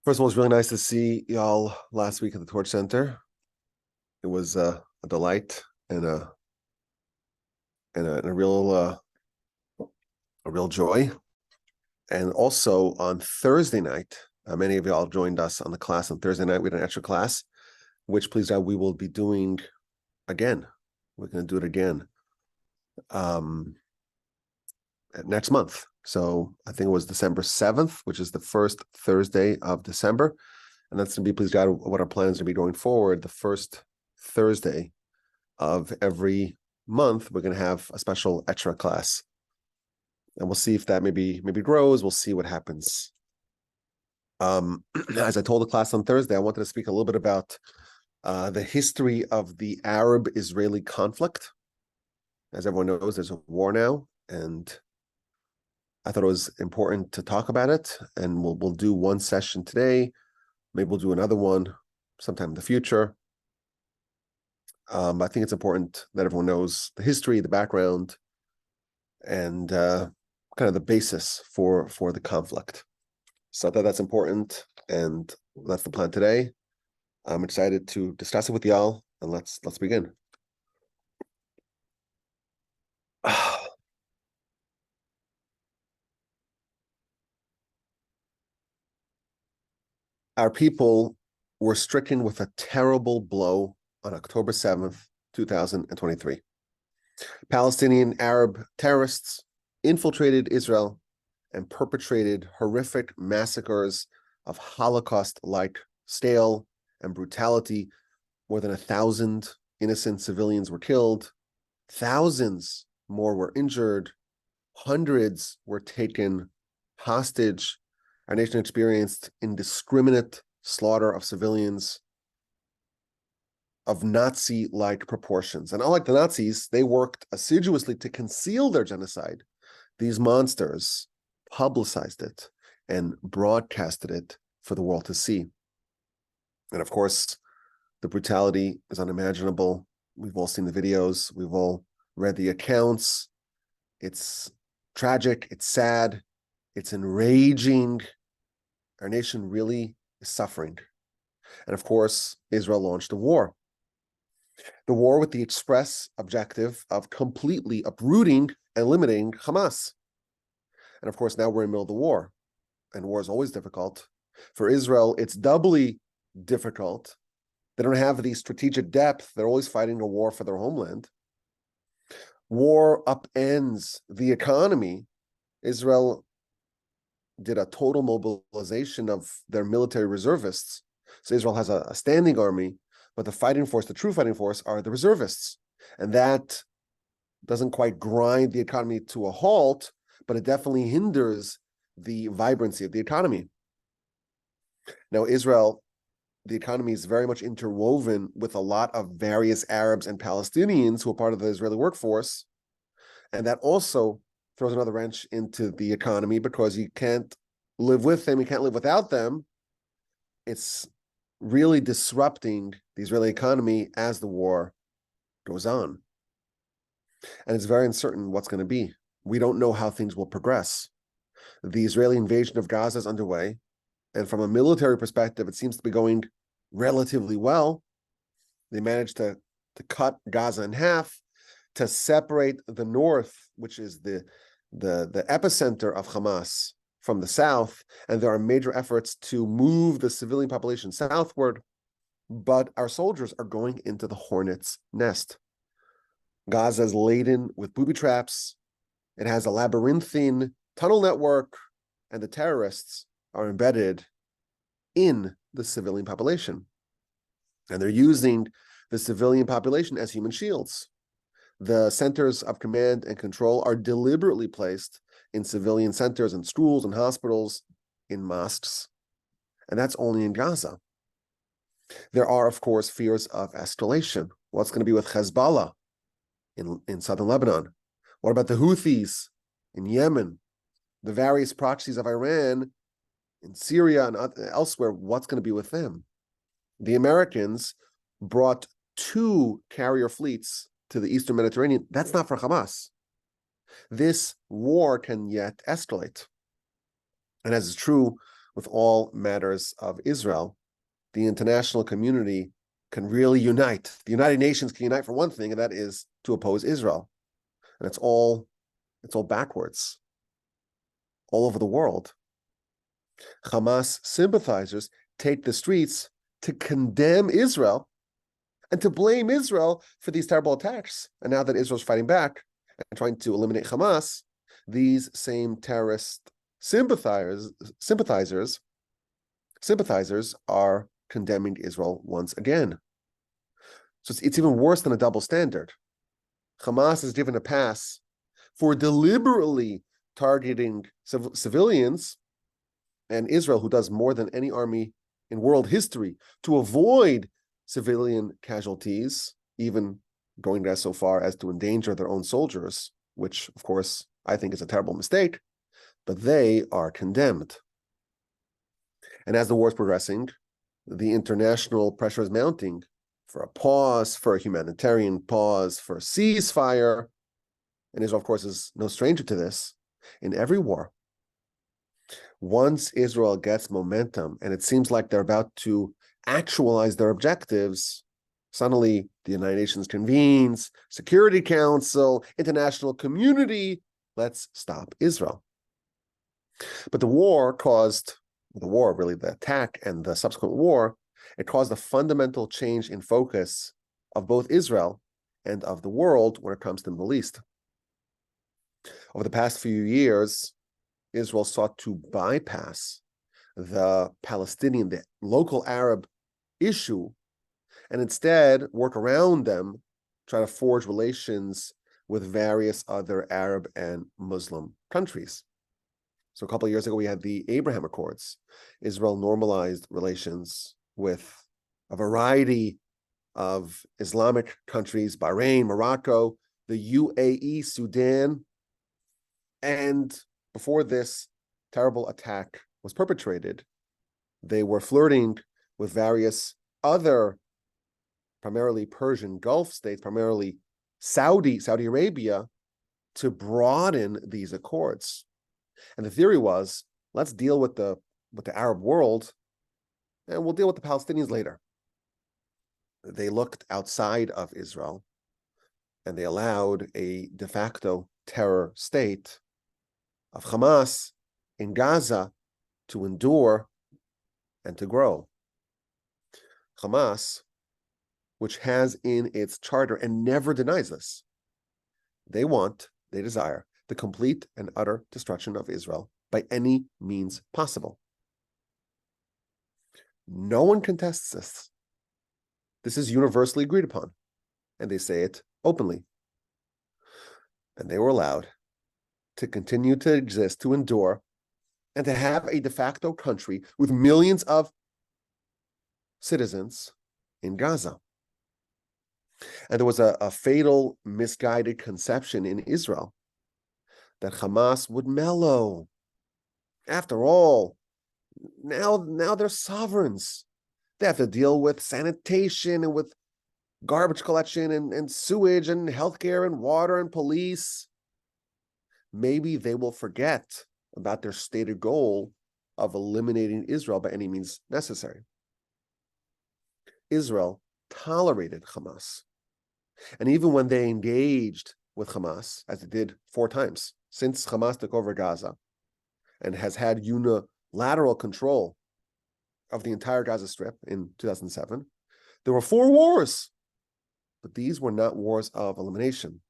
First of all, it's really nice to see y'all last week at the Torch Center. It was a delight and a real joy. And also on Thursday night, many of y'all joined us on the class on Thursday night. We had an extra class, which please God we will be doing again. We're going to do it again next month. So I think it was December 7th, which is the first Thursday of December. And that's going to be, please God, what our plans are to be going forward. The first Thursday of every month, we're going to have a special extra class. And we'll see if that maybe grows. We'll see what happens. As I told the class on Thursday, I wanted to speak a little bit about the history of the Arab-Israeli conflict. As everyone knows, there's a war now, and I thought it was important to talk about it. And we'll do one session today. Maybe we'll do another one sometime in the future. I think it's important that everyone knows the history, the background, and kind of the basis for the conflict. So I thought that's important, and that's the plan today. I'm excited to discuss it with y'all, and let's begin. Our people were stricken with a terrible blow on October 7th, 2023. Palestinian Arab terrorists infiltrated Israel and perpetrated horrific massacres of Holocaust-like scale and brutality. More than 1,000 innocent civilians were killed. Thousands more were injured. Hundreds were taken hostage. Our nation experienced indiscriminate slaughter of civilians of Nazi-like proportions. And unlike the Nazis, they worked assiduously to conceal their genocide. These monsters publicized it and broadcasted it for the world to see. And of course, the brutality is unimaginable. We've all seen the videos. We've all read the accounts. It's tragic. It's sad. It's enraging. Our nation really is suffering. And of course, Israel launched a war. The war with the express objective of completely uprooting and limiting Hamas. And of course, now we're in the middle of the war. And war is always difficult. For Israel, it's doubly difficult. They don't have the strategic depth. They're always fighting a war for their homeland. War upends the economy. Israel did a total mobilization of their military reservists. So Israel has a standing army, but the fighting force, the true fighting force, are the reservists. And that doesn't quite grind the economy to a halt, but it definitely hinders the vibrancy of the economy. Now, Israel, the economy is very much interwoven with a lot of various Arabs and Palestinians who are part of the Israeli workforce. And that also throws another wrench into the economy because you can't live with them, you can't live without them. It's really disrupting the Israeli economy as the war goes on. And it's very uncertain what's going to be. We don't know how things will progress. The Israeli invasion of Gaza is underway. And from a military perspective, it seems to be going relatively well. They managed to cut Gaza in half, to separate the north, which is the epicenter of Hamas, from the south. And there are major efforts to move the civilian population southward. But our soldiers are going into the hornet's nest. Gaza is laden with booby traps. It has a labyrinthine tunnel network, and the terrorists are embedded in the civilian population. And they're using the civilian population as human shields. The centers of command and control are deliberately placed in civilian centers and schools and hospitals, in mosques, and that's only in Gaza. There are, of course, fears of escalation. What's going to be with Hezbollah in southern Lebanon? What about the Houthis in Yemen? The various proxies of Iran in Syria and elsewhere, what's going to be with them? The Americans brought 2 carrier fleets to the Eastern Mediterranean. That's not for Hamas. This war can yet escalate. And as is true with all matters of Israel, the international community can really unite. The United Nations can unite for one thing, and that is to oppose Israel. And it's all backwards all over the world. Hamas sympathizers take the streets to condemn Israel and to blame Israel for these terrible attacks. And now that Israel's fighting back and trying to eliminate Hamas, these same terrorist sympathizers are condemning Israel once again. So it's even worse than a double standard. Hamas is given a pass for deliberately targeting civilians, and Israel, who does more than any army in world history to avoid civilian casualties, even going so far as to endanger their own soldiers, which, of course, I think is a terrible mistake, but they are condemned. And as the war is progressing, the international pressure is mounting for a pause, for a humanitarian pause, for a ceasefire. And Israel, of course, is no stranger to this in every war. Once Israel gets momentum and it seems like they're about to actualize their objectives, suddenly the United Nations convenes, Security Council, international community, let's stop Israel. But the attack and the subsequent war, it caused a fundamental change in focus of both Israel and of the world when it comes to the Middle East. Over the past few years, Israel sought to bypass the local Arab issue, and instead work around them, try to forge relations with various other Arab and Muslim countries. So a couple of years ago, we had the Abraham Accords. Israel normalized relations with a variety of Islamic countries, Bahrain, Morocco, the UAE, Sudan. And before this terrible attack was perpetrated, they were flirting with various other, primarily Persian Gulf states, primarily Saudi Arabia, to broaden these accords. And the theory was, let's deal with the Arab world, and we'll deal with the Palestinians later. They looked outside of Israel, and they allowed a de facto terror state of Hamas in Gaza to endure and to grow. Hamas, which has in its charter, and never denies this, they desire the complete and utter destruction of Israel by any means possible. No one contests this. This is universally agreed upon, and they say it openly. And they were allowed to continue to exist, to endure, and to have a de facto country with millions of citizens in Gaza. And there was a fatal, misguided conception in Israel that Hamas would mellow. After all, now they're sovereigns. They have to deal with sanitation and with garbage collection and sewage and healthcare and water and police. Maybe they will forget about their stated goal of eliminating Israel by any means necessary. Israel tolerated Hamas. And even when they engaged with Hamas, as it did 4 times since Hamas took over Gaza and has had unilateral control of the entire Gaza Strip in 2007, there were 4 wars. But these were not wars of elimination.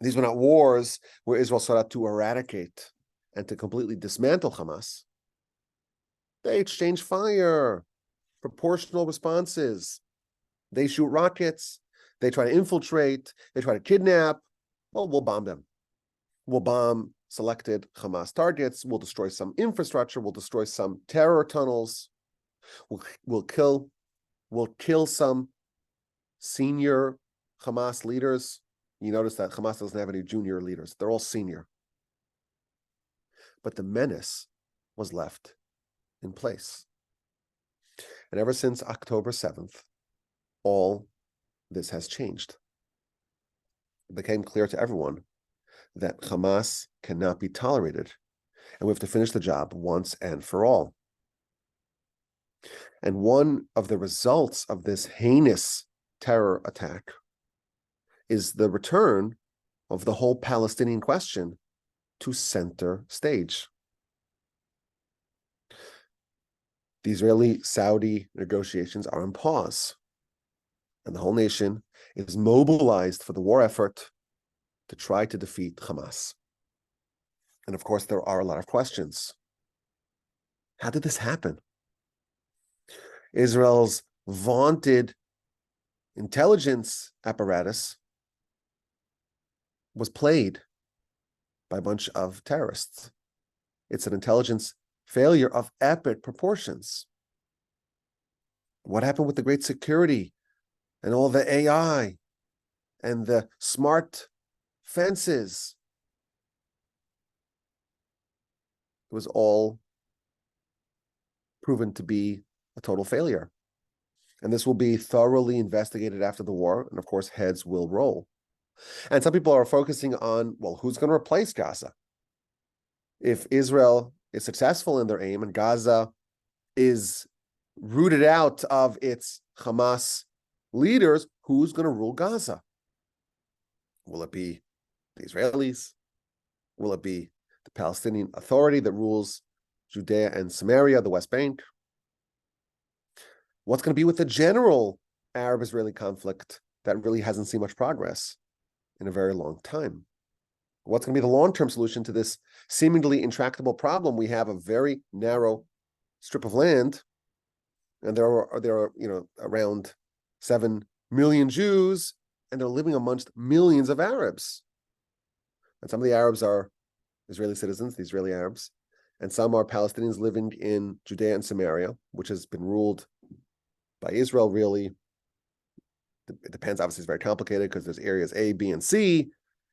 These were not wars where Israel sought out to eradicate and to completely dismantle Hamas. They exchange fire, proportional responses. They shoot rockets. They try to infiltrate. They try to kidnap. Well, we'll bomb them. We'll bomb selected Hamas targets. We'll destroy some infrastructure. We'll destroy some terror tunnels. We'll kill some senior Hamas leaders. You notice that Hamas doesn't have any junior leaders. They're all senior. But the menace was left in place. And ever since October 7th, all this has changed. It became clear to everyone that Hamas cannot be tolerated And we have to finish the job once and for all. And one of the results of this heinous terror attack is the return of the whole Palestinian question to center stage. The Israeli-Saudi negotiations are on pause, and the whole nation is mobilized for the war effort to try to defeat Hamas. And of course, there are a lot of questions. How did this happen? Israel's vaunted intelligence apparatus was played by a bunch of terrorists. It's an intelligence failure of epic proportions. What happened with the great security and all the AI and the smart fences? It was all proven to be a total failure. And this will be thoroughly investigated after the war. And of course, heads will roll. And some people are focusing on, well, who's going to replace Gaza? If Israel is successful in their aim and Gaza is rooted out of its Hamas leaders, who's going to rule Gaza? Will it be the Israelis? Will it be the Palestinian Authority that rules Judea and Samaria, the West Bank? What's going to be with the general Arab-Israeli conflict that really hasn't seen much progress in a very long time? What's going to be the long-term solution to this seemingly intractable problem? We have a very narrow strip of land, and there are around 7 million Jews, and they're living amongst millions of Arabs. And some of the Arabs are Israeli citizens, the Israeli Arabs, and some are Palestinians living in Judea and Samaria, which has been ruled by Israel, really. It depends, obviously, it's very complicated because there's areas A, B, and C.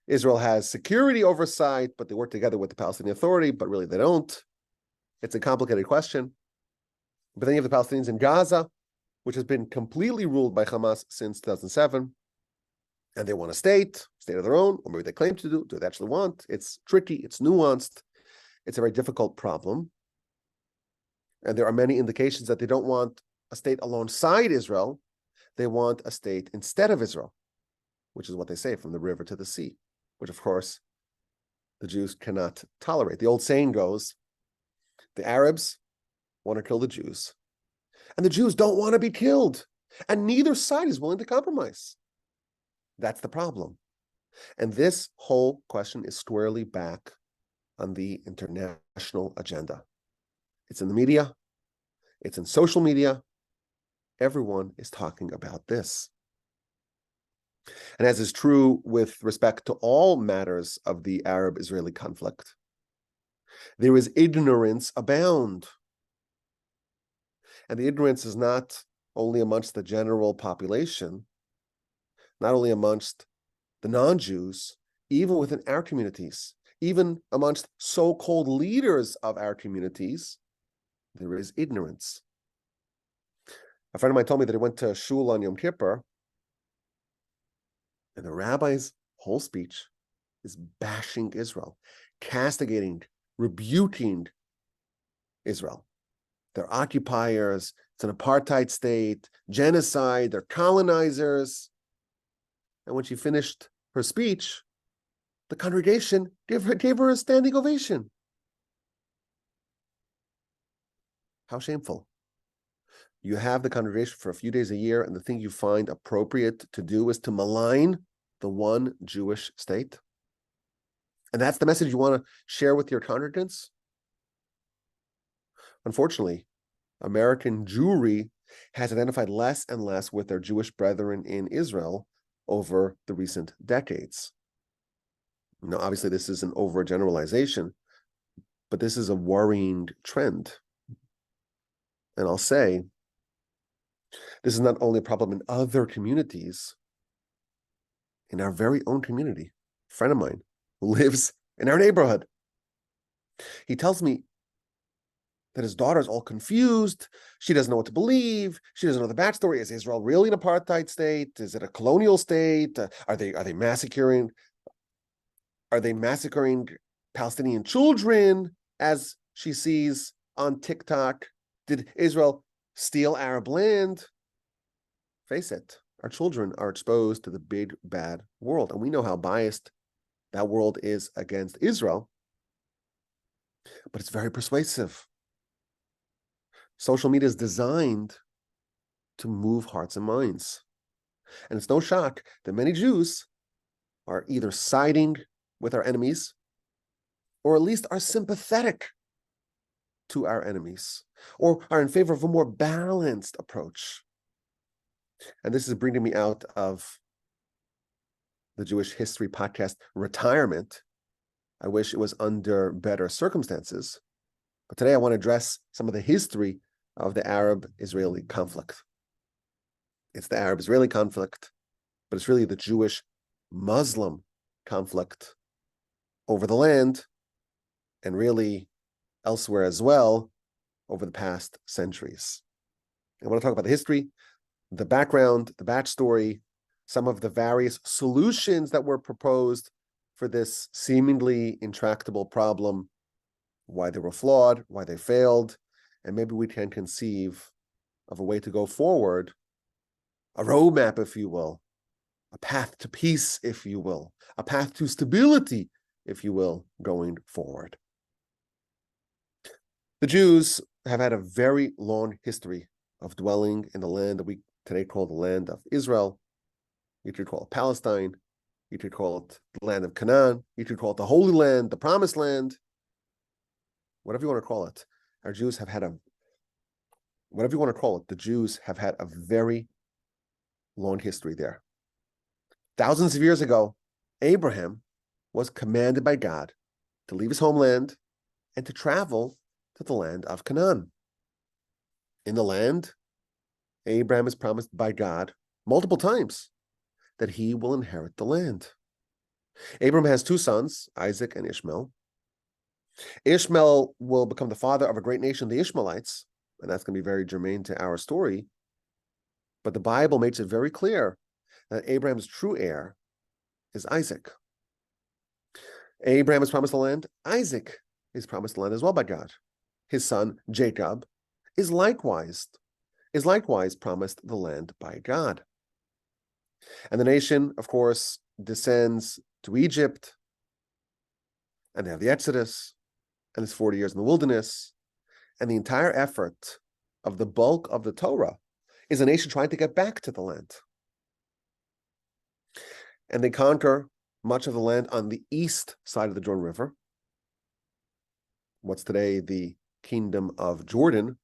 Israel has security oversight, but they work together with the Palestinian Authority, but really they don't. It's a complicated question. But then you have the Palestinians in Gaza, which has been completely ruled by Hamas since 2007. And they want a state of their own, or maybe they claim to do they actually want? It's tricky, it's nuanced, it's a very difficult problem. And there are many indications that they don't want a state alongside Israel. They want a state instead of Israel, which is what they say, from the river to the sea, which of course the Jews cannot tolerate. The old saying goes, the Arabs want to kill the Jews, and the Jews don't want to be killed, and neither side is willing to compromise. That's the problem. And this whole question is squarely back on the international agenda. It's in the media, it's in social media. Everyone is talking about this. And as is true with respect to all matters of the Arab-Israeli conflict, there is ignorance abound. And the ignorance is not only amongst the general population, not only amongst the non-Jews, even within our communities, even amongst so-called leaders of our communities, there is ignorance. A friend of mine told me that he went to shul on Yom Kippur, and the rabbi's whole speech is bashing Israel, castigating, rebuking Israel. They're occupiers, it's an apartheid state, genocide, they're colonizers. And when she finished her speech, the congregation gave her a standing ovation. How shameful. You have the congregation for a few days a year, and the thing you find appropriate to do is to malign the one Jewish state. And that's the message you want to share with your congregants? Unfortunately, American Jewry has identified less and less with their Jewish brethren in Israel over the recent decades. Now, obviously, this is an overgeneralization, but this is a worrying trend. And I'll say, this is not only a problem in other communities, in our very own community. A friend of mine who lives in our neighborhood, he tells me that his daughter's all confused. She doesn't know what to believe. She doesn't know the backstory. Is Israel really an apartheid state? Is it a colonial state? Are they massacring? Are they massacring Palestinian children? as she sees on TikTok, did Israel steal Arab land? Face it, our children are exposed to the big, bad world, and we know how biased that world is against Israel, but it's very persuasive. Social media is designed to move hearts and minds. And it's no shock that many Jews are either siding with our enemies or at least are sympathetic to our enemies or are in favor of a more balanced approach. And this is bringing me out of the Jewish History Podcast retirement. I wish it was under better circumstances. But today I want to address some of the history of the Arab-Israeli conflict. It's the Arab-Israeli conflict, but it's really the Jewish-Muslim conflict over the land and really elsewhere as well over the past centuries. I want to talk about the history, the background, the backstory, some of the various solutions that were proposed for this seemingly intractable problem, why they were flawed, why they failed, and maybe we can conceive of a way to go forward, a roadmap, if you will, a path to peace, if you will, a path to stability, if you will, going forward. The Jews have had a very long history of dwelling in the land that we today call the land of Israel. You could call it Palestine. You could call it the land of Canaan. You could call it the Holy Land, the Promised Land, whatever you want to call it. Our Jews have had whatever you want to call it, the Jews have had a very long history there. Thousands of years ago, Abraham was commanded by God to leave his homeland and to travel to the land of Canaan. In the land, Abraham is promised by God multiple times that he will inherit the land. Abraham has two sons, Isaac and Ishmael. Ishmael will become the father of a great nation, the Ishmaelites, and that's going to be very germane to our story. But the Bible makes it very clear that Abraham's true heir is Isaac. Abraham is promised the land. Isaac is promised the land as well by God. His son, Jacob, is likewise promised the land by God. And the nation, of course, descends to Egypt, and they have the Exodus, and it's 40 years in the wilderness, and the entire effort of the bulk of the Torah is a nation trying to get back to the land. And they conquer much of the land on the east side of the Jordan River, what's today the Kingdom of Jordan,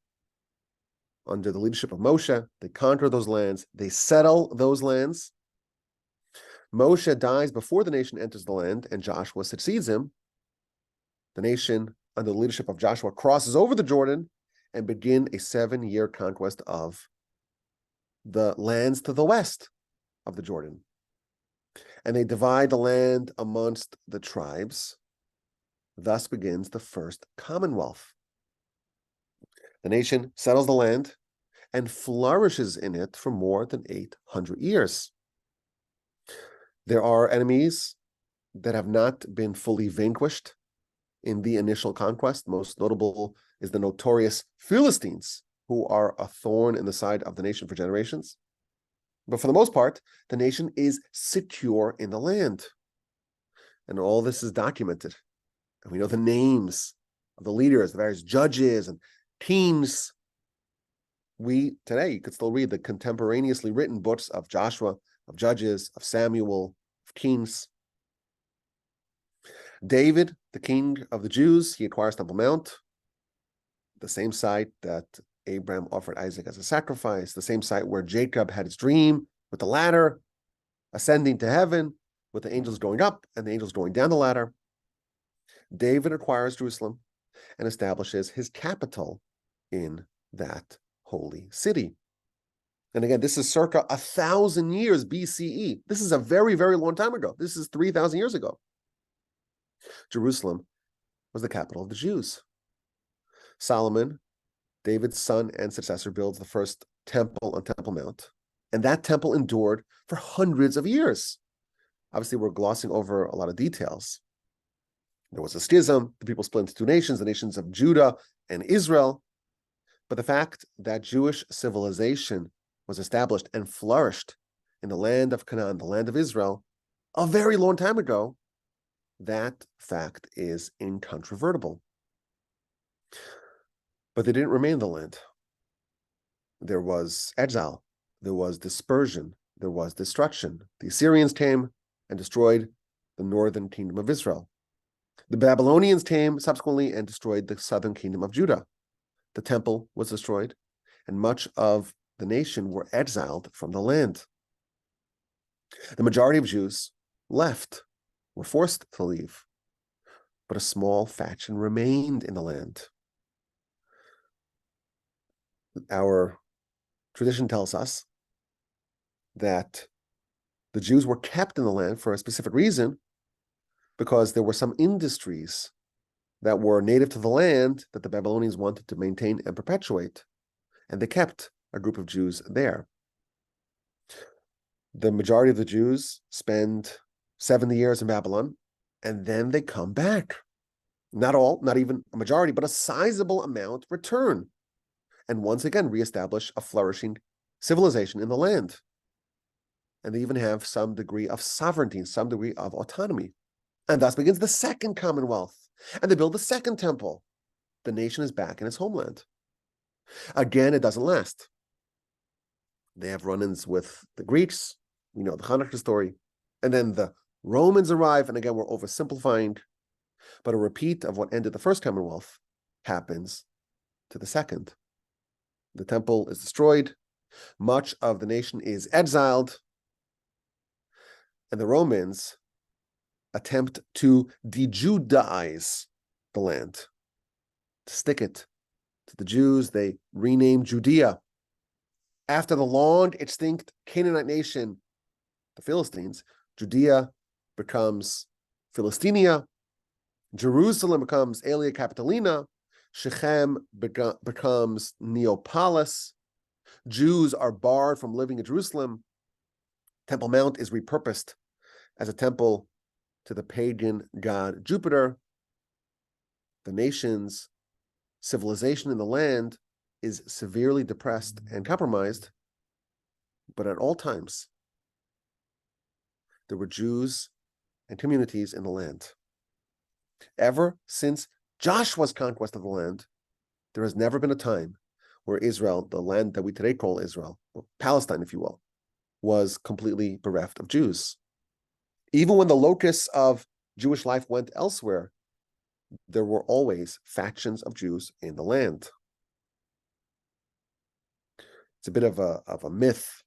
under the leadership of Moshe. They conquer those lands, they settle those lands. Moshe dies before the nation enters the land, and Joshua succeeds him. The nation, under the leadership of Joshua, crosses over the Jordan and begin a 7-year conquest of the lands to the west of the Jordan. And they divide the land amongst the tribes. Thus begins the first Commonwealth. The nation settles the land and flourishes in it for more than 800 years. There are enemies that have not been fully vanquished in the initial conquest. Most notable is the notorious Philistines, who are a thorn in the side of the nation for generations. But for the most part, the nation is secure in the land. And all this is documented. And we know the names of the leaders, the various judges and kings. Today, you could still read the contemporaneously written books of Joshua, of Judges, of Samuel, of Kings. David, the king of the Jews, he acquires Temple Mount, the same site that Abraham offered Isaac as a sacrifice, the same site where Jacob had his dream with the ladder ascending to heaven, with the angels going up and the angels going down the ladder. David acquires Jerusalem and establishes his capital in that holy city. And again, this is circa 1,000 years BCE. This is a very, very long time ago. This is 3,000 years ago. Jerusalem was the capital of the Jews. Solomon, David's son and successor, builds the first temple on Temple Mount, and that temple endured for hundreds of years. Obviously, we're glossing over a lot of details. There was a schism. The people split into two nations, the nations of Judah and Israel. But the fact that Jewish civilization was established and flourished in the land of Canaan, the land of Israel, a very long time ago, that fact is incontrovertible. But they didn't remain in the land. There was exile, there was dispersion, there was destruction. The Assyrians came and destroyed the northern kingdom of Israel. The Babylonians came subsequently and destroyed the southern kingdom of Judah. The temple was destroyed, and much of the nation were exiled from the land. The majority of Jews left, were forced to leave, but a small faction remained in the land. Our tradition tells us that the Jews were kept in the land for a specific reason, because there were some industries that were native to the land that the Babylonians wanted to maintain and perpetuate, and they kept a group of Jews there. The majority of the Jews spend 70 years in Babylon, and then they come back. Not all, not even a majority, but a sizable amount return, and once again reestablish a flourishing civilization in the land. And they even have some degree of sovereignty, some degree of autonomy. And thus begins the second commonwealth. And they build the second temple. The nation is back in its homeland. Again, it doesn't last. They have run-ins with the Greeks. We know the Hanukkah story. And then the Romans arrive, and again, we're oversimplifying. But a repeat of what ended the first commonwealth happens to the second. The temple is destroyed. Much of the nation is exiled. And the Romans attempt to de-Judaize the land, to stick it to the Jews. They rename Judea after the long extinct Canaanite nation, the Philistines. Judea becomes Philistinia. Jerusalem becomes Aelia Capitolina. Shechem becomes Neapolis. Jews are barred from living in Jerusalem. Temple Mount is repurposed as a temple to the pagan god Jupiter. The nation's civilization in the land is severely depressed and compromised, but at all times, there were Jews and communities in the land. Ever since Joshua's conquest of the land, there has never been a time where Israel, the land that we today call Israel, or Palestine, if you will, was completely bereft of Jews. Even when the locus of Jewish life went elsewhere, there were always factions of Jews in the land. It's a bit of a myth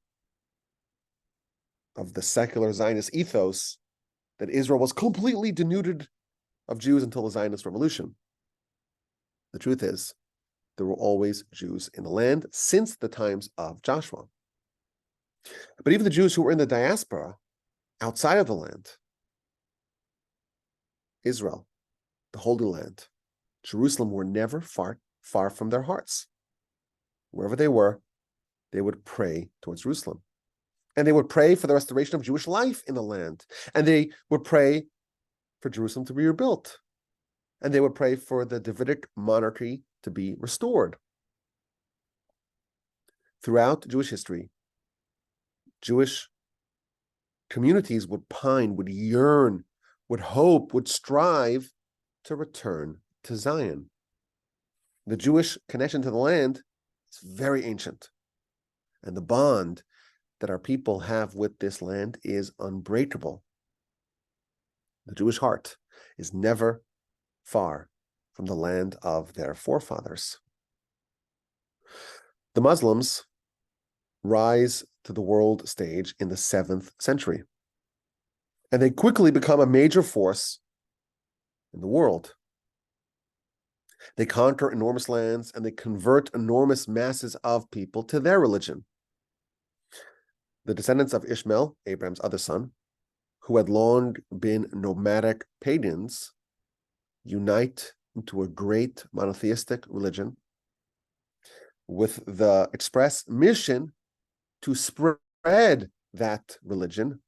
of the secular Zionist ethos that Israel was completely denuded of Jews until the Zionist revolution. The truth is, there were always Jews in the land since the times of Joshua. But even the Jews who were in the diaspora, outside of the land, Israel, the Holy Land, Jerusalem, were never far from their hearts. Wherever they were, they would pray towards Jerusalem. And they would pray for the restoration of Jewish life in the land. And they would pray for Jerusalem to be rebuilt. And they would pray for the Davidic monarchy to be restored. Throughout Jewish history, Jewish communities would pine, would yearn, would hope, would strive to return to Zion. The Jewish connection to the land is very ancient, and the bond that our people have with this land is unbreakable. The Jewish heart is never far from the land of their forefathers. The Muslims rise to the world stage in the 7th century, and they quickly become a major force in the world. They conquer enormous lands, and they convert enormous masses of people to their religion. The descendants of Ishmael, Abraham's other son, who had long been nomadic pagans, unite into a great monotheistic religion with the express mission to spread that religion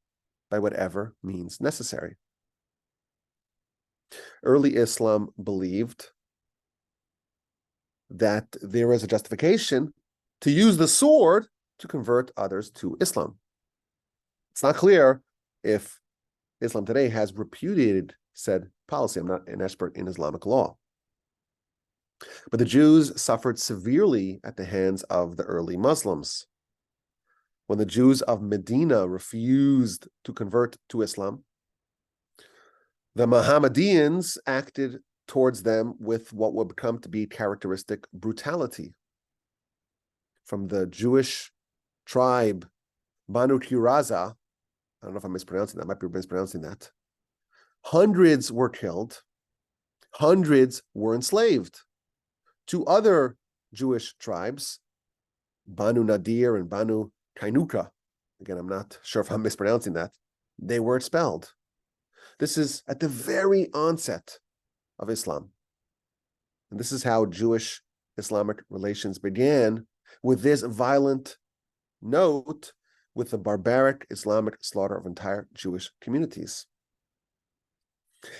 by whatever means necessary. Early Islam believed that there is a justification to use the sword to convert others to Islam. It's not clear if Islam today has repudiated said policy. I'm not an expert in Islamic law. But the Jews suffered severely at the hands of the early Muslims. When the Jews of Medina refused to convert to Islam, the Mohammedans acted towards them with what would become to be characteristic brutality. From the Jewish tribe Banu Qurayza, I don't know if I'm mispronouncing that, I might be mispronouncing that. Hundreds were killed, hundreds were enslaved. Two other Jewish tribes, Banu Nadir and Banu Kainuka, again, I'm not sure if I'm mispronouncing that, they were expelled. This is at the very onset of Islam. And this is how Jewish-Islamic relations began, with this violent note, with the barbaric Islamic slaughter of entire Jewish communities.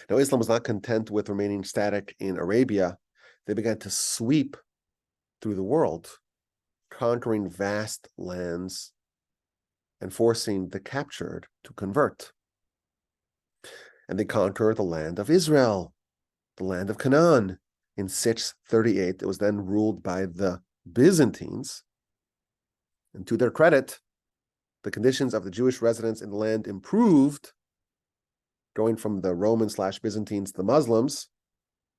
Now, Islam was not content with remaining static in Arabia. They began to sweep through the world, conquering vast lands and forcing the captured to convert. And they conquered the land of Israel, the land of Canaan. In 638, it was then ruled by the Byzantines. And to their credit, the conditions of the Jewish residents in the land improved, going from the Roman/Byzantines to the Muslims.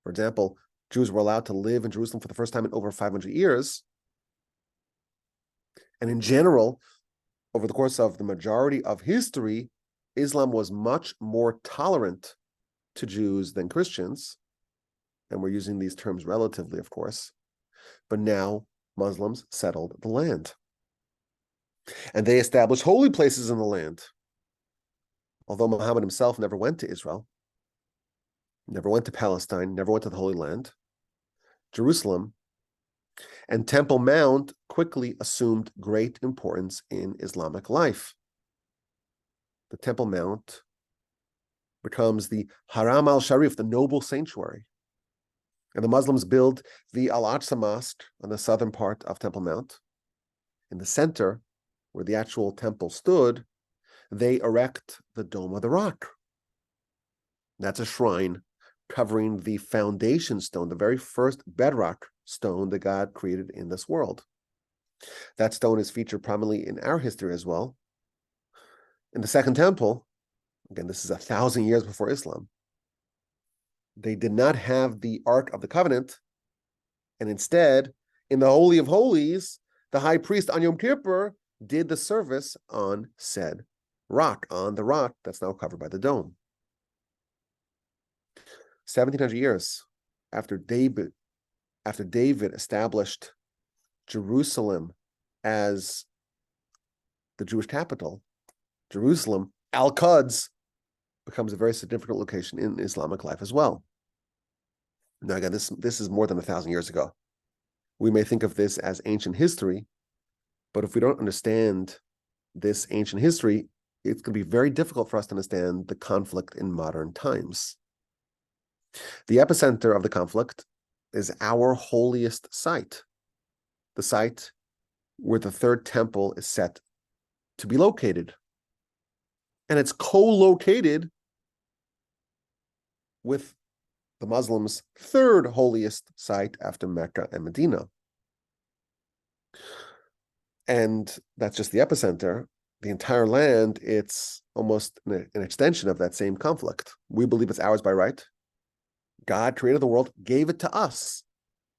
For example, Jews were allowed to live in Jerusalem for the first time in over 500 years. And in general, over the course of the majority of history, Islam was much more tolerant to Jews than Christians. And we're using these terms relatively, of course. But now Muslims settled the land. And they established holy places in the land. Although Muhammad himself never went to Israel, never went to Palestine, never went to the Holy Land, Jerusalem and Temple Mount quickly assumed great importance in Islamic life. The Temple Mount becomes the Haram al-Sharif, the noble sanctuary. And the Muslims build the Al-Aqsa Mosque on the southern part of Temple Mount. In the center, where the actual temple stood, they erect the Dome of the Rock. That's a shrine covering the foundation stone, the very first bedrock stone that God created in this world. That stone is featured prominently in our history as well. In the Second Temple, again, this is 1,000 years before Islam, they did not have the Ark of the Covenant, and instead, in the Holy of Holies, the high priest on Yom Kippur did the service on said rock, on the rock that's now covered by the dome. 1,700 years after David established Jerusalem as the Jewish capital, Jerusalem, Al-Quds, becomes a very significant location in Islamic life as well. Now, again, this is more than 1,000 years ago. We may think of this as ancient history, but if we don't understand this ancient history, it's going to be very difficult for us to understand the conflict in modern times. The epicenter of the conflict is our holiest site, the site where the third temple is set to be located. And it's co-located with the Muslims' third holiest site after Mecca and Medina. And that's just the epicenter. The entire land, it's almost an extension of that same conflict. We believe it's ours by right. God created the world, gave it to us,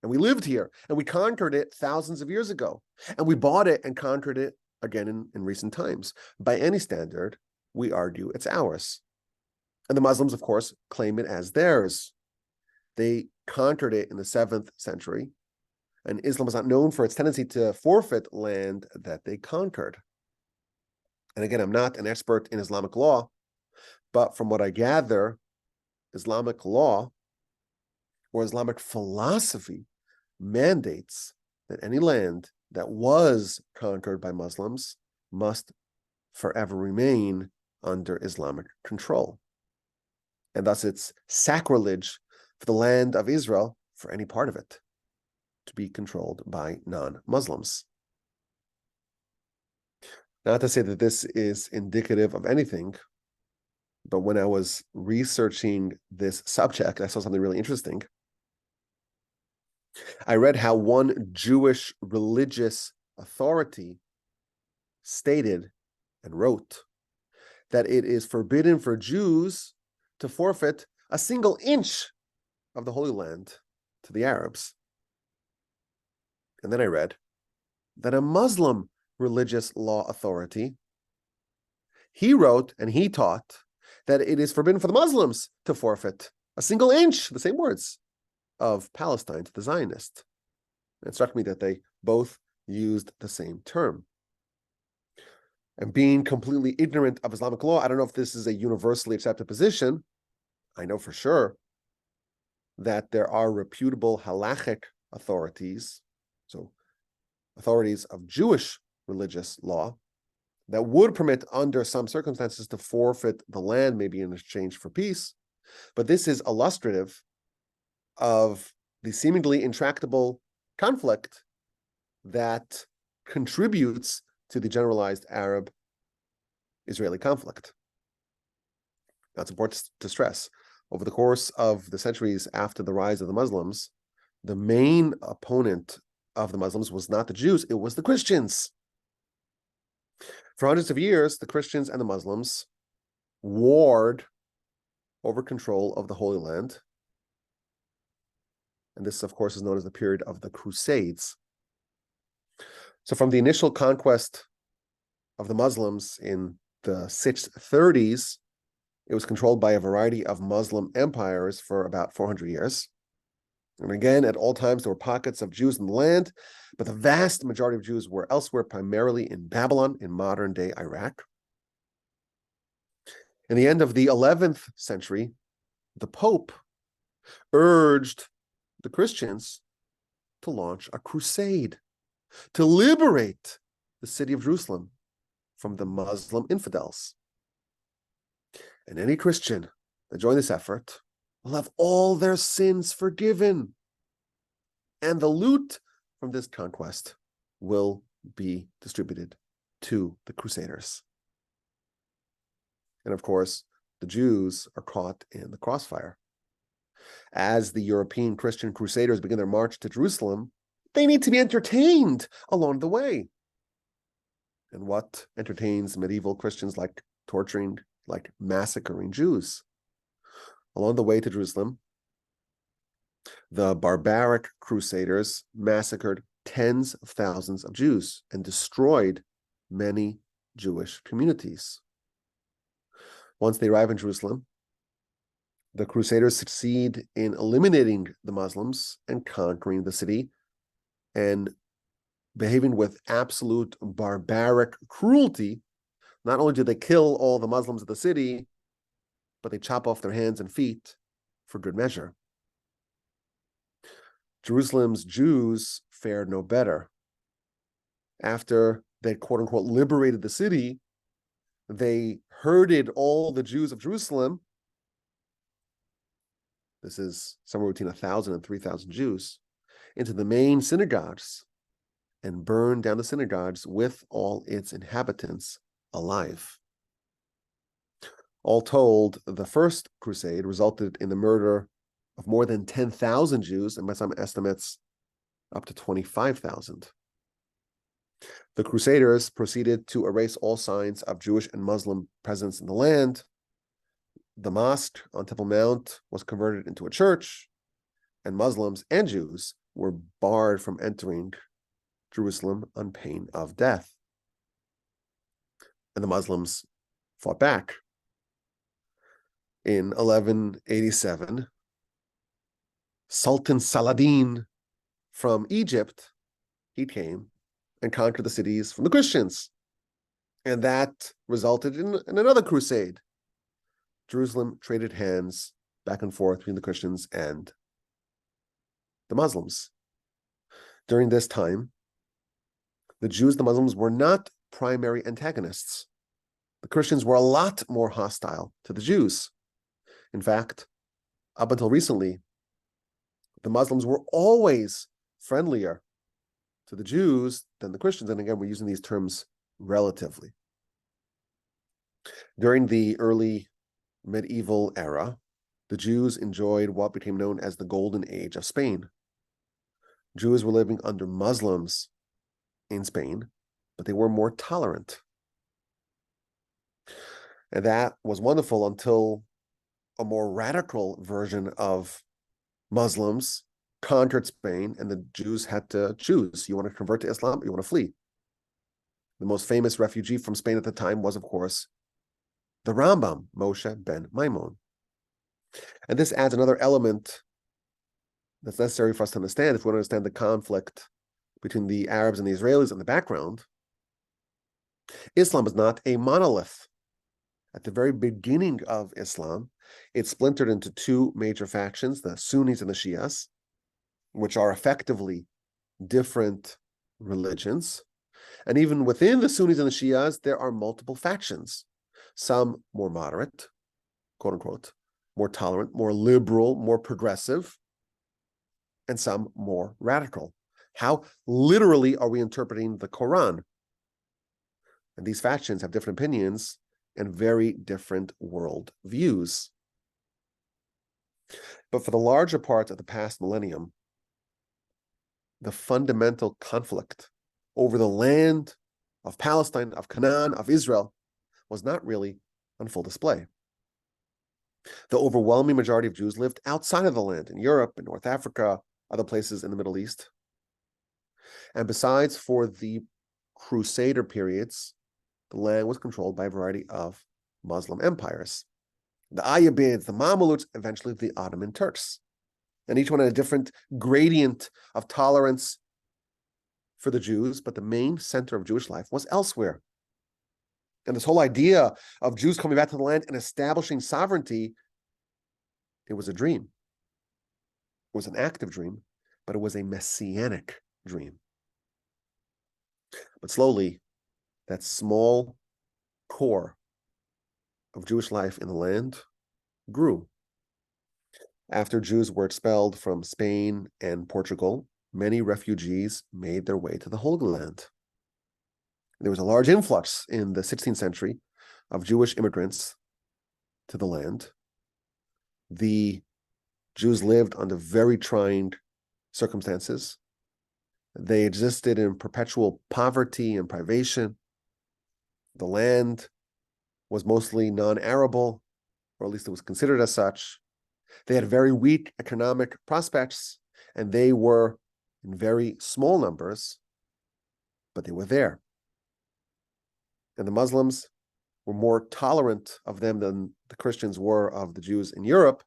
and we lived here, and we conquered it thousands of years ago, and we bought it and conquered it again in recent times. By any standard, we argue it's ours. And the Muslims, of course, claim it as theirs. They conquered it in the 7th century, and Islam is not known for its tendency to forfeit land that they conquered. And again, I'm not an expert in Islamic law, but from what I gather, Islamic law or Islamic philosophy mandates that any land that was conquered by Muslims must forever remain under Islamic control. and thus it's sacrilege for the land of Israel, for any part of it, to be controlled by non-Muslims. Not to say that this is indicative of anything, but when I was researching this subject, I saw something really interesting. I read how one Jewish religious authority stated and wrote that it is forbidden for Jews to forfeit a single inch of the Holy Land to the Arabs. And then I read that a Muslim religious law authority, he wrote and he taught that it is forbidden for the Muslims to forfeit a single inch, the same words, of Palestine to the Zionists. It struck me that they both used the same term. And being completely ignorant of Islamic law, I don't know if this is a universally accepted position. I know for sure that there are reputable halachic authorities, so authorities of Jewish religious law, that would permit under some circumstances to forfeit the land, maybe in exchange for peace. But this is illustrative of the seemingly intractable conflict that contributes to the generalized Arab-Israeli conflict. That's important to stress. Over the course of the centuries after the rise of the Muslims, the main opponent of the Muslims was not the Jews, it was the Christians. For hundreds of years, the Christians and the Muslims warred over control of the Holy Land. And this, of course, is known as the period of the Crusades. So from the initial conquest of the Muslims in the 630s, it was controlled by a variety of Muslim empires for about 400 years. And again, at all times, there were pockets of Jews in the land, but the vast majority of Jews were elsewhere, primarily in Babylon, in modern-day Iraq. In the end of the 11th century, the Pope urged the Christians to launch a crusade to liberate the city of Jerusalem from the Muslim infidels. And any Christian that join this effort will have all their sins forgiven. And the loot from this conquest will be distributed to the Crusaders. And of course, the Jews are caught in the crossfire. As the European Christian Crusaders begin their march to Jerusalem, they need to be entertained along the way. And what entertains medieval Christians like torturing, like massacring Jews? Along the way to Jerusalem, the barbaric Crusaders massacred tens of thousands of Jews and destroyed many Jewish communities. Once they arrive in Jerusalem, the Crusaders succeed in eliminating the Muslims and conquering the city and behaving with absolute barbaric cruelty. Not only do they kill all the Muslims of the city, but they chop off their hands and feet for good measure. Jerusalem's Jews fared no better. After they, quote unquote, liberated the city, they herded all the Jews of Jerusalem. This is somewhere between 1,000 and 3,000 Jews, into the main synagogues and burned down the synagogues with all its inhabitants alive. All told, the First Crusade resulted in the murder of more than 10,000 Jews, and by some estimates, up to 25,000. The Crusaders proceeded to erase all signs of Jewish and Muslim presence in the land. The mosque on Temple Mount was converted into a church, and Muslims and Jews were barred from entering Jerusalem on pain of death. And the Muslims fought back. In 1187, Sultan Saladin from Egypt, he came and conquered the cities from the Christians. And that resulted in another crusade. Jerusalem traded hands back and forth between the Christians and the Muslims. During this time, the Jews and the Muslims were not primary antagonists. The Christians were a lot more hostile to the Jews. In fact, up until recently, the Muslims were always friendlier to the Jews than the Christians. And again, we're using these terms relatively. During the early medieval era, the Jews enjoyed what became known as the Golden Age of Spain. Jews were living under Muslims in Spain, but they were more tolerant. And that was wonderful until a more radical version of Muslims conquered Spain, and the Jews had to choose. You want to convert to Islam, or you want to flee. The most famous refugee from Spain at the time was, of course, the Rambam, Moshe ben Maimon. And this adds another element that's necessary for us to understand if we want to understand the conflict between the Arabs and the Israelis in the background. Islam is not a monolith. At the very beginning of Islam, it splintered into two major factions, the Sunnis and the Shias, which are effectively different religions. And even within the Sunnis and the Shias, there are multiple factions, some more moderate, quote unquote, more tolerant, more liberal, more progressive, and some more radical. How literally are we interpreting the Quran? And these factions have different opinions and very different world views. But for the larger part of the past millennium, the fundamental conflict over the land of Palestine, of Canaan, of Israel, was not really on full display. The overwhelming majority of Jews lived outside of the land, in Europe, in North Africa, other places in the Middle East. And besides, for the Crusader periods, the land was controlled by a variety of Muslim empires. The Ayyubids, the Mamluks, eventually the Ottoman Turks. And each one had a different gradient of tolerance for the Jews, but the main center of Jewish life was elsewhere. And this whole idea of Jews coming back to the land and establishing sovereignty, it was a dream. It was an active dream, but it was a messianic dream. But slowly, that small core of Jewish life in the land grew. After Jews were expelled from Spain and Portugal, many refugees made their way to the Holy Land. There was a large influx in the 16th century of Jewish immigrants to the land. The Jews lived under very trying circumstances. They existed in perpetual poverty and privation. The land was mostly non-arable, or at least it was considered as such. They had very weak economic prospects, and they were in very small numbers, but they were there. And the Muslims were more tolerant of them than the Christians were of the Jews in Europe.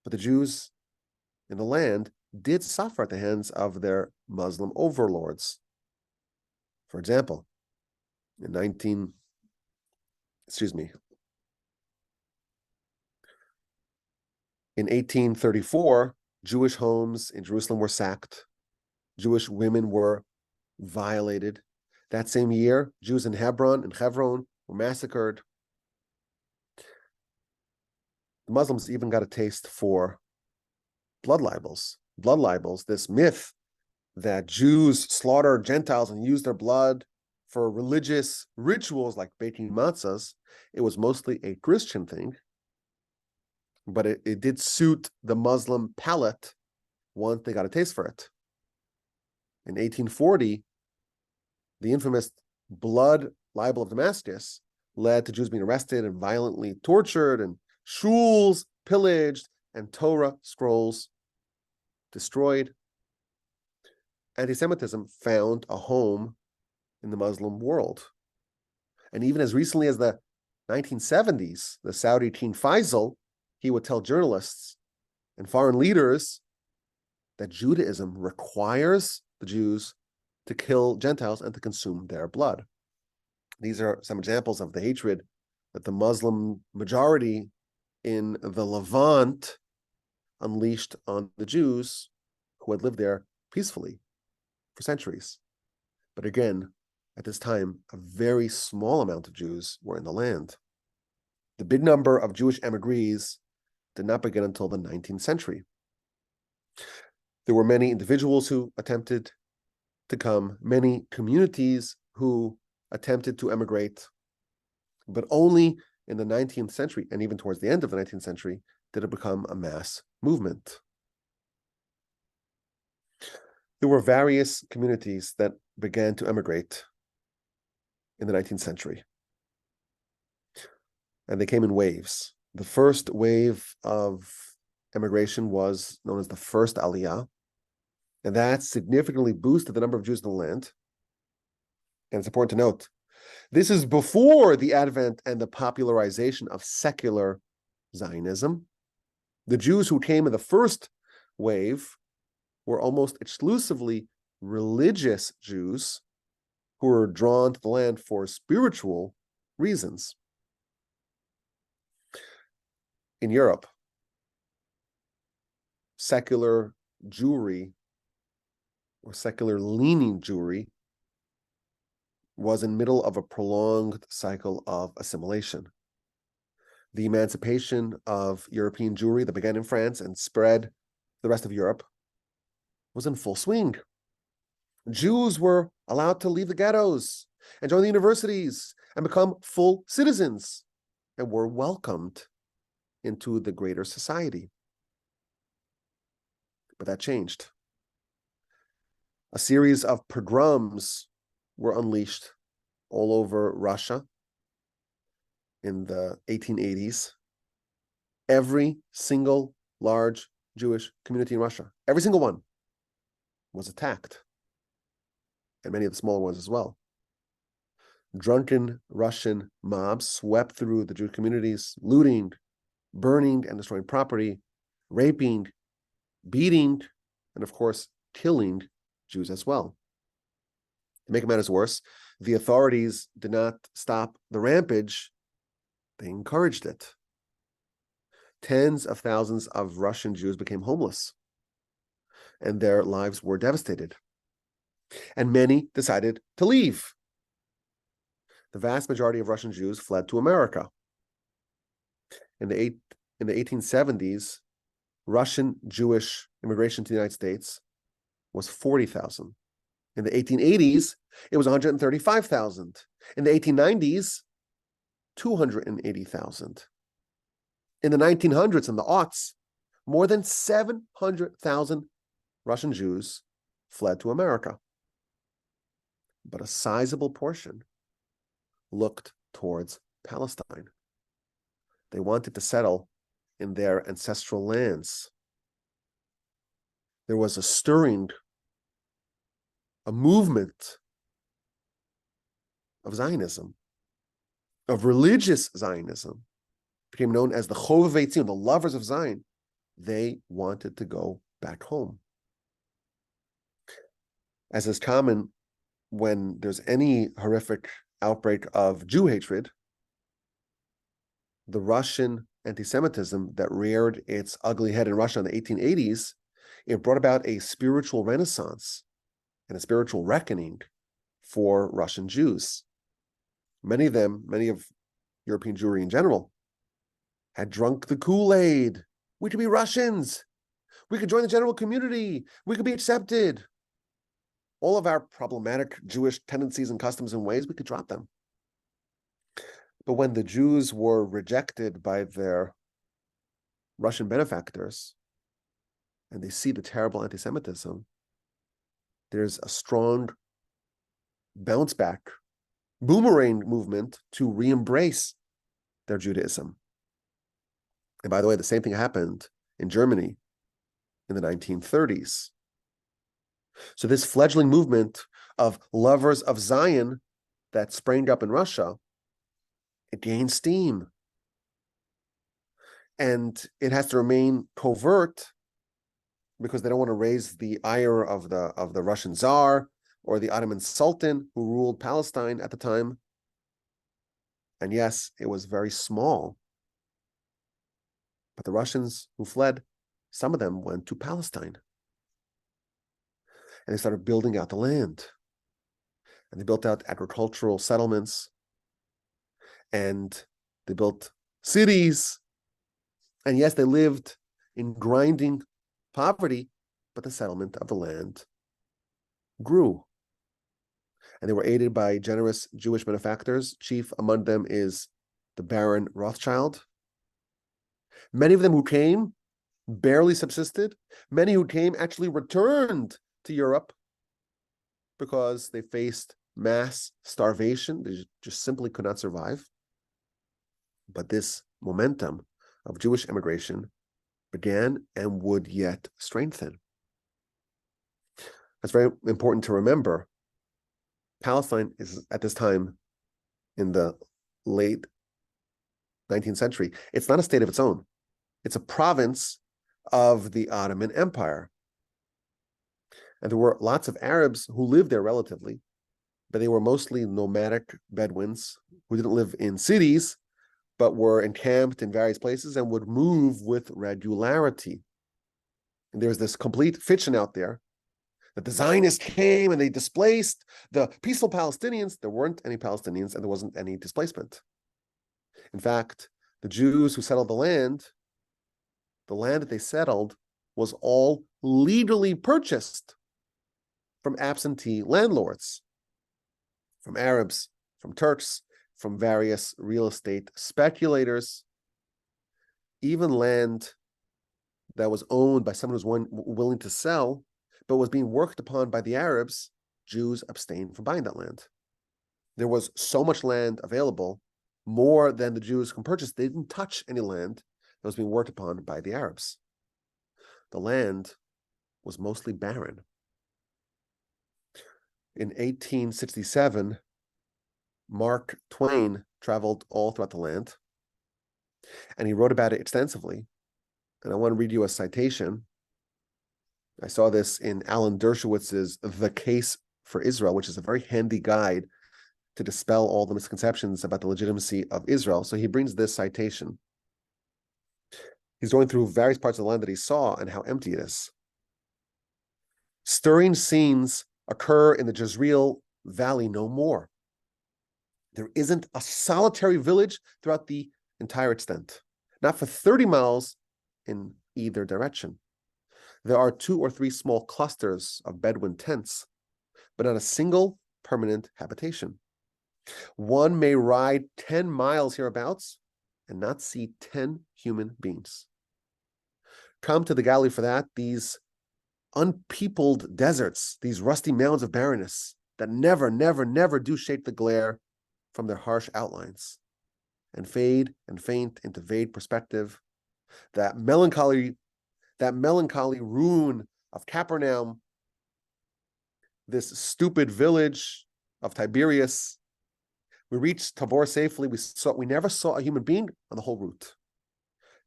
But the Jews in the land did suffer at the hands of their Muslim overlords. For example, in 1834, Jewish homes in Jerusalem were sacked. Jewish women were violated. That same year, Jews in Hebron were massacred. The Muslims even got a taste for blood libels. Blood libels, this myth that Jews slaughter Gentiles and use their blood for religious rituals like baking matzahs, it was mostly a Christian thing, but it did suit the Muslim palate once they got a taste for it. In 1840, the infamous blood libel of Damascus led to Jews being arrested and violently tortured, and shuls pillaged, and Torah scrolls destroyed. Anti-Semitism found a home in the Muslim world. And even as recently as the 1970s, the Saudi King Faisal, he would tell journalists and foreign leaders that Judaism requires the Jews to kill Gentiles and to consume their blood. These are some examples of the hatred that the Muslim majority in the Levant unleashed on the Jews who had lived there peacefully for centuries. But again, at this time, a very small amount of Jews were in the land. The big number of Jewish emigres did not begin until the 19th century. There were many individuals who attempted to come, many communities who attempted to emigrate, but only in the 19th century, and even towards the end of the 19th century, did it become a mass movement. There were various communities that began to emigrate in the 19th century, and they came in waves. The first wave of emigration was known as the first Aliyah, and that significantly boosted the number of Jews in the land. And it's important to note, this is before the advent and the popularization of secular Zionism. The Jews who came in the first wave were almost exclusively religious Jews who were drawn to the land for spiritual reasons. In Europe, secular Jewry or secular-leaning Jewry was in the middle of a prolonged cycle of assimilation. The emancipation of European Jewry that began in France and spread the rest of Europe was in full swing. Jews were allowed to leave the ghettos and join the universities and become full citizens and were welcomed into the greater society. But that changed. A series of pogroms were unleashed all over Russia in the 1880s. Every single large Jewish community in Russia, every single one, was attacked, and many of the smaller ones as well. Drunken Russian mobs swept through the Jewish communities, looting, burning and destroying property, raping, beating, and of course, killing Jews as well. To make matters worse, the authorities did not stop the rampage, they encouraged it. Tens of thousands of Russian Jews became homeless, and their lives were devastated. And many decided to leave. The vast majority of Russian Jews fled to America. In the 1870s, Russian Jewish immigration to the United States was 40,000. In the 1880s, it was 135,000. In the 1890s, 280,000. In the 1900s and the aughts, more than 700,000 Russian Jews fled to America. But a sizable portion looked towards Palestine. They wanted to settle in their ancestral lands. There was a stirring, a movement of Zionism, of religious Zionism, became known as the Chovevei Tzion, the lovers of Zion. They wanted to go back home. As is common when there's any horrific outbreak of Jew hatred, the Russian anti-Semitism that reared its ugly head in Russia in the 1880s, it brought about a spiritual renaissance and a spiritual reckoning for Russian Jews. Many of European Jewry in general, had drunk the Kool-Aid. We could be Russians. We could join the general community. We could be accepted. All of our problematic Jewish tendencies and customs and ways, we could drop them. But when the Jews were rejected by their Russian benefactors, and they see the terrible anti-Semitism, there's a strong bounce back, boomerang movement to re-embrace their Judaism. And by the way, the same thing happened in Germany in the 1930s. So this fledgling movement of lovers of Zion that sprang up in Russia, it gained steam. And it has to remain covert because they don't want to raise the ire of the Russian Tsar or the Ottoman Sultan who ruled Palestine at the time. And yes, it was very small. But the Russians who fled, some of them went to Palestine. And they started building out the land. And they built out agricultural settlements. And they built cities. And yes, they lived in grinding poverty, but the settlement of the land grew. And they were aided by generous Jewish benefactors. Chief among them is the Baron Rothschild. Many of them who came barely subsisted. Many who came actually returned to Europe because they faced mass starvation. They just simply could not survive. But this momentum of Jewish immigration began and would yet strengthen. That's very important to remember. Palestine is at this time in the late 19th century. It's not a state of its own. It's a province of the Ottoman Empire. And there were lots of Arabs who lived there relatively, but they were mostly nomadic Bedouins who didn't live in cities, but were encamped in various places and would move with regularity. And there's this complete fiction out there that the Zionists came and they displaced the peaceful Palestinians. There weren't any Palestinians and there wasn't any displacement. In fact, the Jews who settled the land that they settled was all legally purchased from absentee landlords, from Arabs, from Turks, from various real estate speculators. Even land that was owned by someone who was willing to sell, but was being worked upon by the Arabs, Jews abstained from buying that land. There was so much land available, more than the Jews can purchase. They didn't touch any land that was being worked upon by the Arabs. The land was mostly barren. In 1867, Mark Twain traveled all throughout the land, and he wrote about it extensively. And I want to read you a citation. I saw this in Alan Dershowitz's The Case for Israel, which is a very handy guide to dispel all the misconceptions about the legitimacy of Israel. So he brings this citation. He's going through various parts of the land that he saw and how empty it is. Stirring scenes occur in the Jezreel Valley no more. There isn't a solitary village throughout the entire extent, not for 30 miles in either direction. There are 2 or 3 small clusters of Bedouin tents, but not a single permanent habitation. One may ride 10 miles hereabouts and not see 10 human beings. Come to the Galilee for that, these unpeopled deserts, these rusty mounds of barrenness that never, never, never do shake the glare from their harsh outlines and fade and faint into vague perspective. That melancholy ruin of Capernaum, this stupid village of Tiberias. We reached Tabor safely. We never saw a human being on the whole route.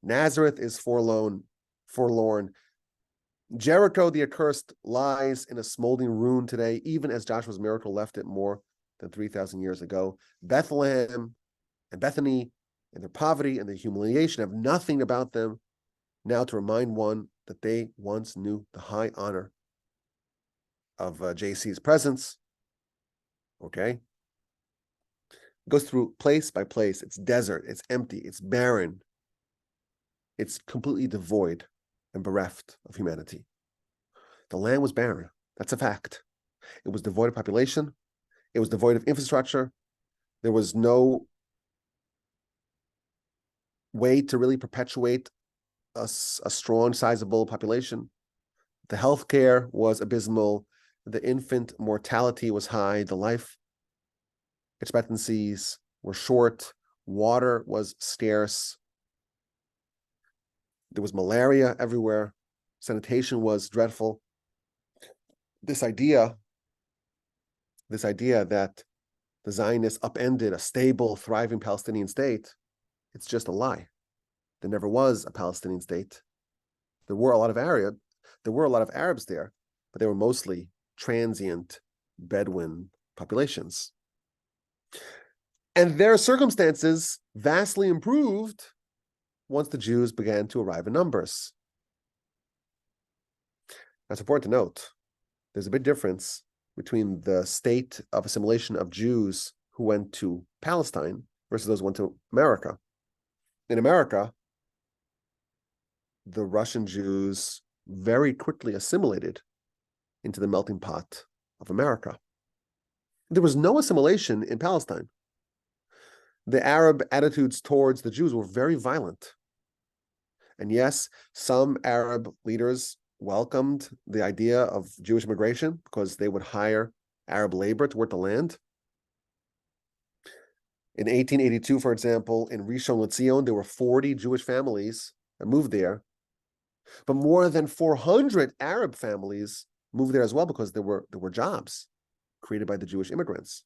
Nazareth is forlorn. Jericho, the accursed, lies in a smoldering ruin today, even as Joshua's miracle left it more than 3,000 years ago. Bethlehem and Bethany and their poverty and their humiliation have nothing about them now to remind one that they once knew the high honor of JC's presence. Okay? It goes through place by place. It's desert, it's empty, it's barren. It's completely devoid and bereft of humanity. The land was barren. That's a fact. It was devoid of population. It was devoid of infrastructure. There was no way to really perpetuate a strong, sizable population. The healthcare was abysmal. The infant mortality was high. The life expectancies were short. Water was scarce. There was malaria everywhere. Sanitation was dreadful. This idea that the Zionists upended a stable, thriving Palestinian state, it's just a lie. There never was a Palestinian state. There were a lot of Arabs there, but they were mostly transient Bedouin populations. And their circumstances vastly improved once the Jews began to arrive in numbers. That's important to note. There's a big difference between the state of assimilation of Jews who went to Palestine versus those who went to America. In America, the Russian Jews very quickly assimilated into the melting pot of America. There was no assimilation in Palestine. The Arab attitudes towards the Jews were very violent. And yes, some Arab leaders welcomed the idea of Jewish immigration because they would hire Arab labor to work the land. In 1882, for example, in Rishon LeZion, there were 40 Jewish families that moved there. But more than 400 Arab families moved there as well because there were jobs created by the Jewish immigrants.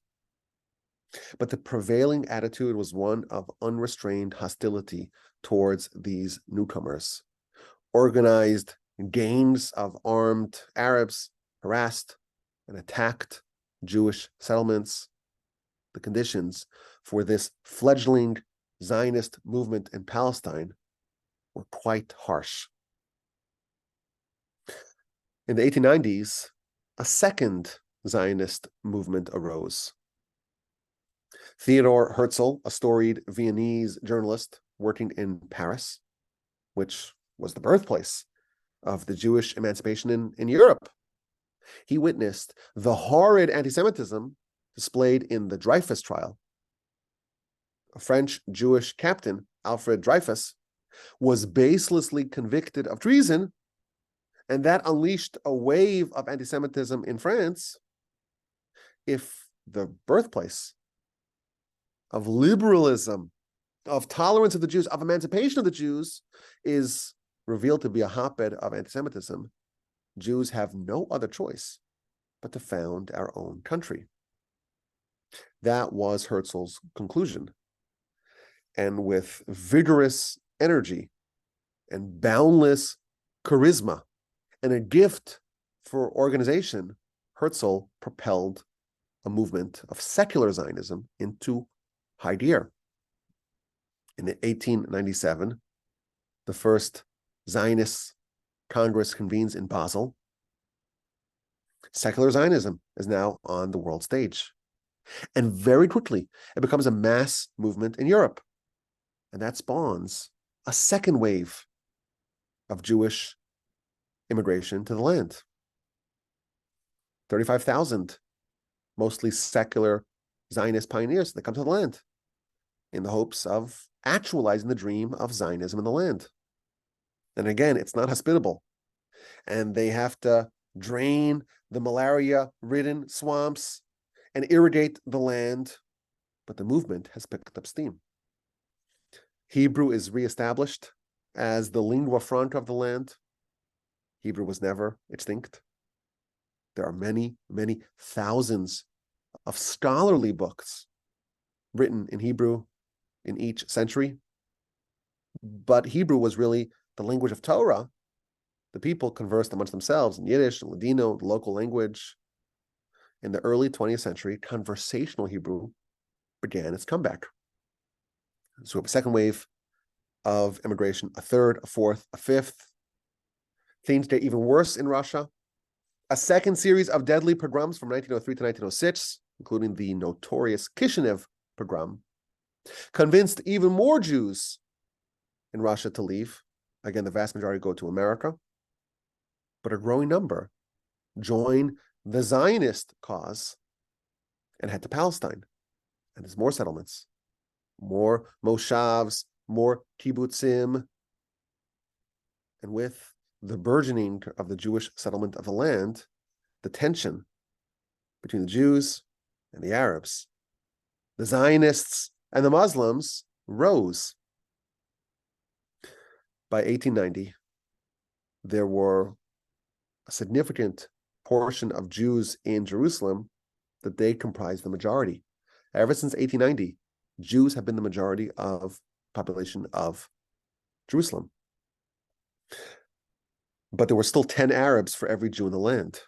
But the prevailing attitude was one of unrestrained hostility towards these newcomers. Organized gangs of armed Arabs harassed and attacked Jewish settlements. The conditions for this fledgling Zionist movement in Palestine were quite harsh. In the 1890s, a second Zionist movement arose. Theodor Herzl, a storied Viennese journalist working in Paris, which was the birthplace of the Jewish emancipation in Europe, he witnessed the horrid anti-Semitism displayed in the Dreyfus trial. A French Jewish captain, Alfred Dreyfus, was baselessly convicted of treason, and that unleashed a wave of anti-Semitism in France. If the birthplace of liberalism, of tolerance of the Jews, of emancipation of the Jews is revealed to be a hotbed of anti-Semitism, Jews have no other choice but to found our own country. That was Herzl's conclusion. And with vigorous energy and boundless charisma and a gift for organization, Herzl propelled a movement of secular Zionism into high gear. In 1897, the first Zionist Congress convenes in Basel. Secular Zionism is now on the world stage. And very quickly, it becomes a mass movement in Europe. And that spawns a second wave of Jewish immigration to the land. 35,000, mostly secular Zionist pioneers that come to the land in the hopes of actualizing the dream of Zionism in the land. And again, it's not hospitable. And they have to drain the malaria-ridden swamps and irrigate the land. But the movement has picked up steam. Hebrew is reestablished as the lingua franca of the land. Hebrew was never extinct. There are many, many thousands of scholarly books written in Hebrew in each century. But Hebrew was really the language of Torah. The people conversed amongst themselves in Yiddish and Ladino, the local language. In the early 20th century, conversational Hebrew began its comeback. So we have a second wave of immigration, a third, a fourth, a fifth. Things get even worse in Russia. A second series of deadly pogroms from 1903 to 1906, including the notorious Kishinev pogrom, convinced even more Jews in Russia to leave. Again, the vast majority go to America. But a growing number join the Zionist cause and head to Palestine. And there's more settlements, more moshavs, more kibbutzim. And with the burgeoning of the Jewish settlement of the land, the tension between the Jews and the Arabs, the Zionists and the Muslims rose. By 1890, there were a significant portion of Jews in Jerusalem that they comprised the majority. Ever since 1890, Jews have been the majority of population of Jerusalem. But there were still 10 Arabs for every Jew in the land.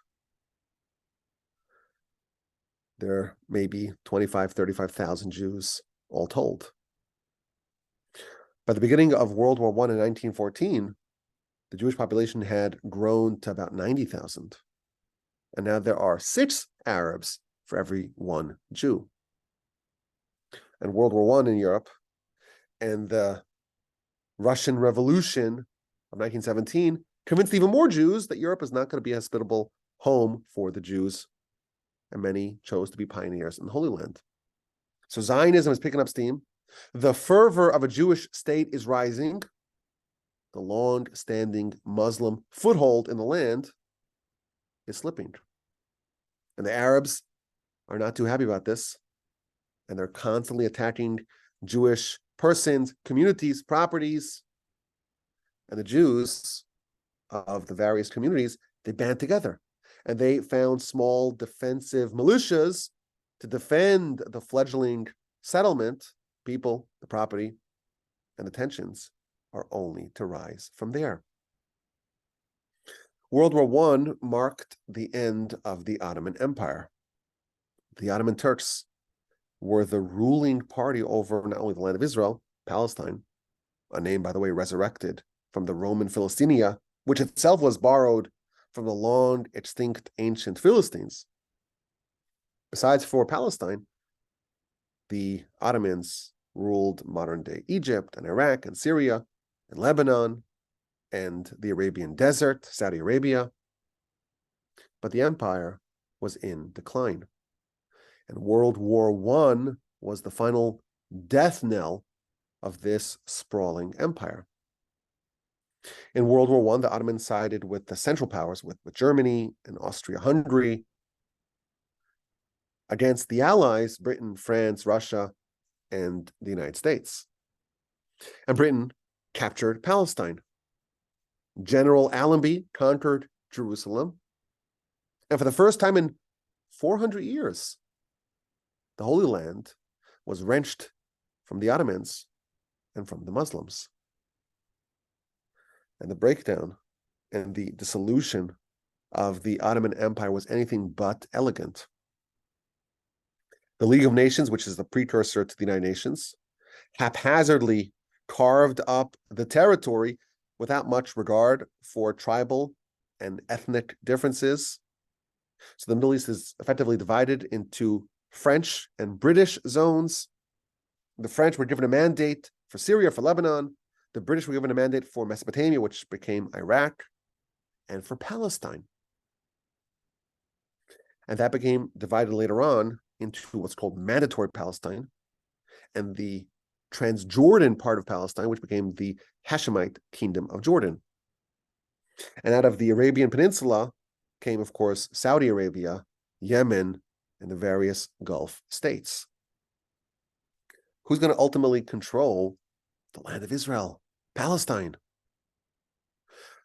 There may be 25, 35,000 Jews all told. By the beginning of World War I in 1914, the Jewish population had grown to about 90,000. And now there are 6 Arabs for every 1 Jew. And World War I in Europe and the Russian Revolution of 1917 convinced even more Jews that Europe is not going to be a hospitable home for the Jews, and many chose to be pioneers in the Holy Land. So Zionism is picking up steam. The fervor of a Jewish state is rising. The long-standing Muslim foothold in the land is slipping. And the Arabs are not too happy about this, and they're constantly attacking Jewish persons, communities, properties. And the Jews of the various communities, they band together, and they found small defensive militias to defend the fledgling settlement, people, the property, and the tensions are only to rise from there. World War I marked the end of the Ottoman Empire. The Ottoman Turks were the ruling party over not only the land of Israel, Palestine, a name, by the way, resurrected from the Roman Philistinia, which itself was borrowed from the long extinct ancient Philistines. Besides for Palestine, the Ottomans ruled modern-day Egypt and Iraq and Syria and Lebanon and the Arabian Desert, Saudi Arabia. But the empire was in decline. And World War I was the final death knell of this sprawling empire. In World War I, the Ottomans sided with the Central Powers, with Germany and Austria-Hungary, against the Allies, Britain, France, Russia, and the United States. And Britain captured Palestine. General Allenby conquered Jerusalem. And for the first time in 400 years, the Holy Land was wrenched from the Ottomans and from the Muslims. And the breakdown and the dissolution of the Ottoman Empire was anything but elegant. The League of Nations, which is the precursor to the United Nations, haphazardly carved up the territory without much regard for tribal and ethnic differences. So the Middle East is effectively divided into French and British zones. The French were given a mandate for Syria, for Lebanon. The British were given a mandate for Mesopotamia, which became Iraq, and for Palestine. And that became divided later on into what's called Mandatory Palestine and the Transjordan part of Palestine, which became the Hashemite Kingdom of Jordan. And out of the Arabian Peninsula came, of course, Saudi Arabia, Yemen, and the various Gulf states. Who's going to ultimately control the land of Israel, Palestine?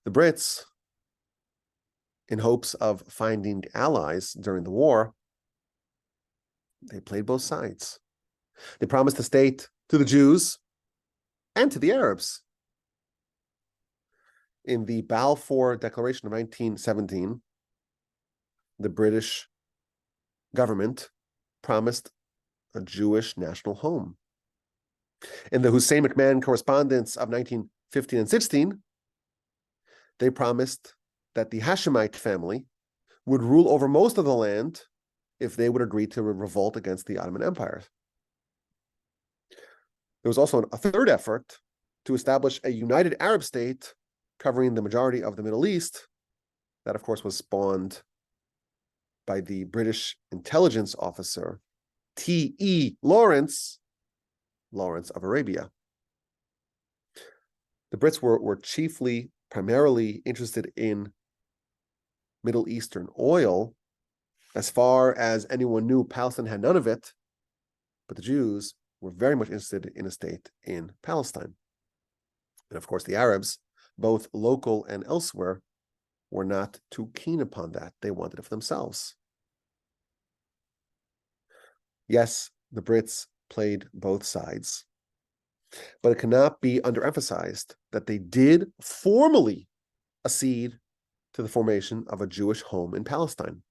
The Brits, in hopes of finding allies during the war, they played both sides. They promised the state to the Jews and to the Arabs. In the Balfour Declaration of 1917, the British government promised a Jewish national home. In the Hussein McMahon correspondence of 1915 and 16, they promised that the Hashemite family would rule over most of the land if they would agree to revolt against the Ottoman Empire. There was also a third effort to establish a united Arab state covering the majority of the Middle East. That, of course, was spawned by the British intelligence officer, T.E. Lawrence of Arabia. The Brits were primarily interested in Middle Eastern oil. As far as anyone knew, Palestine had none of it, but the Jews were very much interested in a state in Palestine. And of course, the Arabs, both local and elsewhere, were not too keen upon that. They wanted it for themselves. Yes, the Brits played both sides, but it cannot be underemphasized that they did formally accede to the formation of a Jewish home in Palestine.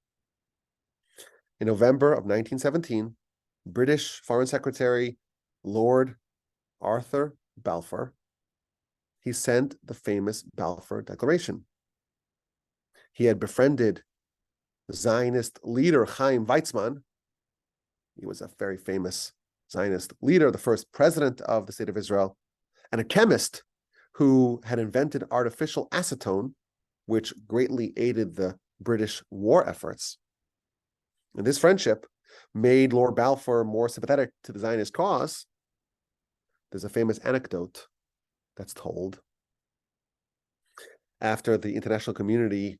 In November of 1917, British Foreign Secretary Lord Arthur Balfour, he sent the famous Balfour Declaration. He had befriended the Zionist leader Chaim Weizmann. He was a very famous Zionist leader, the first president of the State of Israel, and a chemist who had invented artificial acetone, which greatly aided the British war efforts. And this friendship made Lord Balfour more sympathetic to the Zionist cause. There's a famous anecdote that's told. After the international community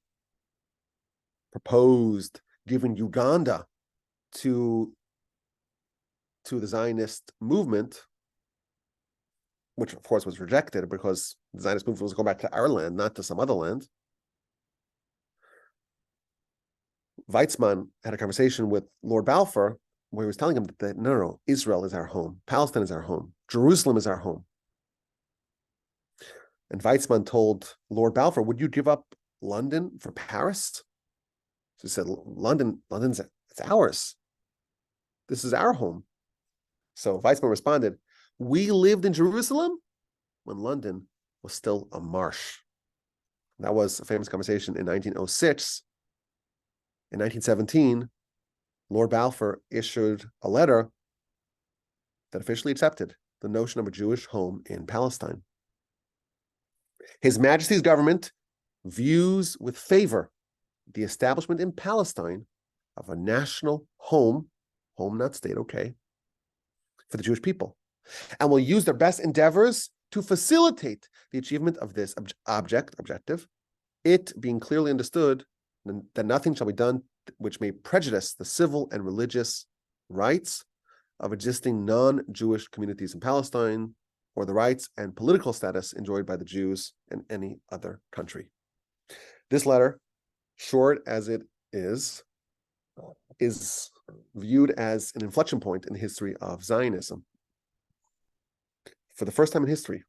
proposed giving Uganda to the Zionist movement, which of course was rejected because the Zionist movement was going back to our land, not to some other land. Weizmann had a conversation with Lord Balfour where he was telling him that no, Israel is our home, Palestine is our home, Jerusalem is our home. And Weizmann told Lord Balfour, would you give up London for Paris? So he said, London's it's ours. This is our home. So Weizmann responded, we lived in Jerusalem when London was still a marsh. That was a famous conversation in 1906. In 1917, Lord Balfour issued a letter that officially accepted the notion of a Jewish home in Palestine. His Majesty's government views with favor the establishment in Palestine of a national home not state, okay, for the Jewish people, and will use their best endeavors to facilitate the achievement of this objective, it being clearly understood that nothing shall be done which may prejudice the civil and religious rights of existing non-Jewish communities in Palestine, or the rights and political status enjoyed by the Jews in any other country. This letter, short as it is viewed as an inflection point in the history of Zionism. For the first time in history,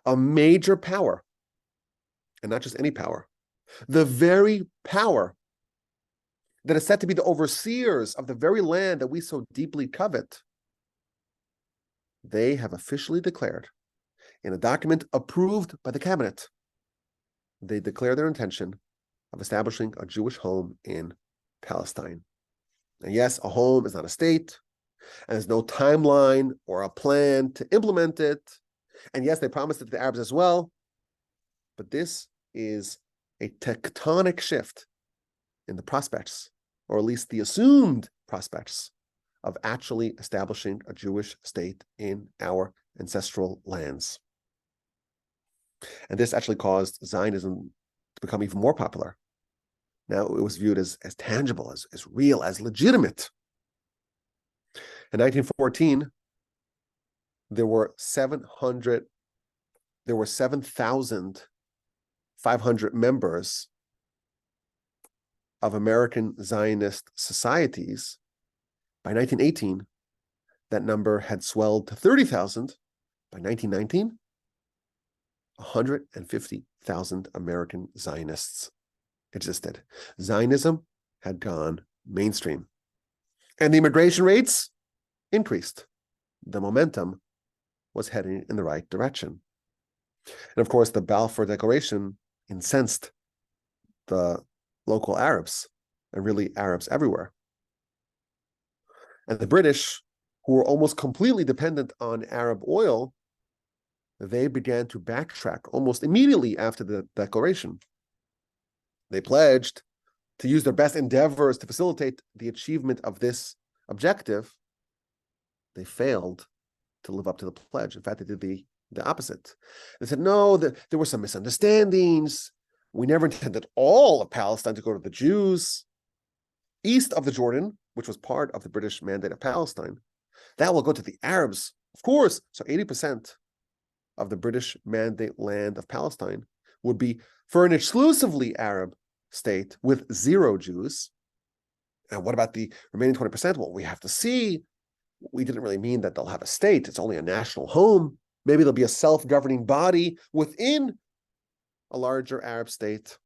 a major power, and not just any power, the very power that is said to be the overseers of the very land that we so deeply covet, they have officially declared in a document approved by the cabinet, they declare their intention of establishing a Jewish home in Palestine. And yes, a home is not a state, and there's no timeline or a plan to implement it. And yes, they promised it to the Arabs as well. But this is a tectonic shift in the prospects, or at least the assumed prospects, of actually establishing a Jewish state in our ancestral lands. And this actually caused Zionism to become even more popular. Now it was viewed as tangible, as real, as legitimate. In 1914, there were 7,500 members of American Zionist societies. By 1918, that number had swelled to 30,000. By 1919, 150,000 American Zionists existed. Zionism had gone mainstream. And the immigration rates increased. The momentum was heading in the right direction. And of course, the Balfour Declaration incensed the local Arabs, and really Arabs everywhere. And the British, who were almost completely dependent on Arab oil, they began to backtrack almost immediately after the declaration. They pledged to use their best endeavors to facilitate the achievement of this objective. They failed to live up to the pledge. In fact, they did the opposite. They said, no, there were some misunderstandings. We never intended all of Palestine to go to the Jews. East of the Jordan, which was part of the British Mandate of Palestine, that will go to the Arabs, of course. So 80% of the British Mandate land of Palestine would be for an exclusively Arab state with 0 Jews. And what about the remaining 20%? Well, we have to see. We didn't really mean that they'll have a state. It's only a national home. Maybe there'll be a self-governing body within a larger Arab state.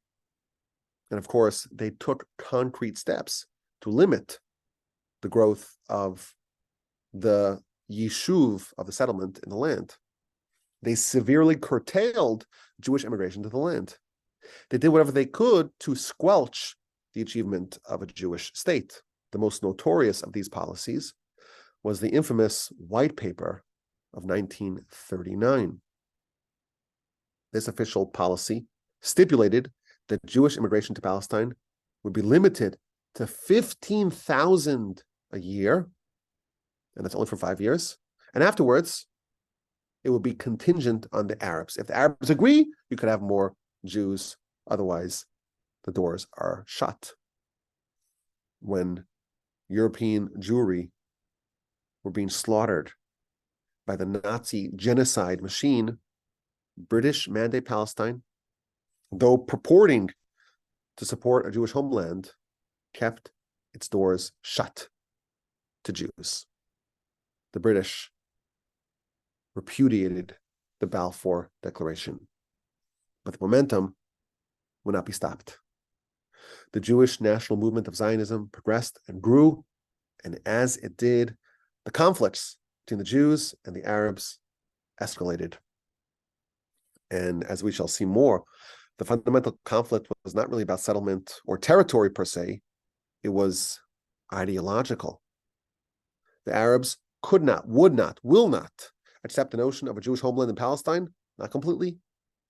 And of course, they took concrete steps to limit the growth of the yishuv, of the settlement in the land. They severely curtailed Jewish immigration to the land. They did whatever they could to squelch the achievement of a Jewish state. The most notorious of these policies was the infamous White Paper of 1939. This official policy stipulated that Jewish immigration to Palestine would be limited to 15,000 a year, and that's only for 5 years. And afterwards, it would be contingent on the Arabs. If the Arabs agree, you could have more Jews. Otherwise, the doors are shut. When European Jewry were being slaughtered by the Nazi genocide machine, British Mandate Palestine, though purporting to support a Jewish homeland, kept its doors shut to Jews. The British repudiated the Balfour Declaration, but the momentum would not be stopped. The Jewish national movement of Zionism progressed and grew, and as it did, the conflicts between the Jews and the Arabs escalated. And as we shall see more, the fundamental conflict was not really about settlement or territory per se, it was ideological. The Arabs could not, would not, will not accept the notion of a Jewish homeland in Palestine, not completely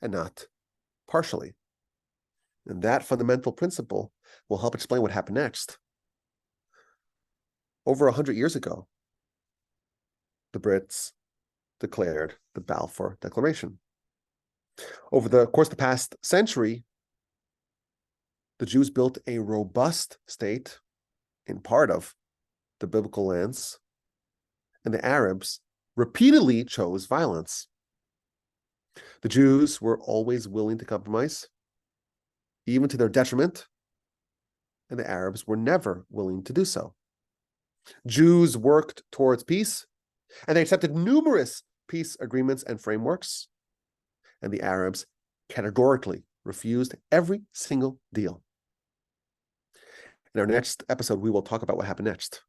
and not partially. And that fundamental principle will help explain what happened next. Over 100 years ago, the Brits declared the Balfour Declaration. Over the course of the past century, the Jews built a robust state in part of the biblical lands, and the Arabs repeatedly chose violence. The Jews were always willing to compromise, even to their detriment, and the Arabs were never willing to do so. Jews worked towards peace, and they accepted numerous peace agreements and frameworks, and the Arabs categorically refused every single deal. In our next episode, we will talk about what happened next.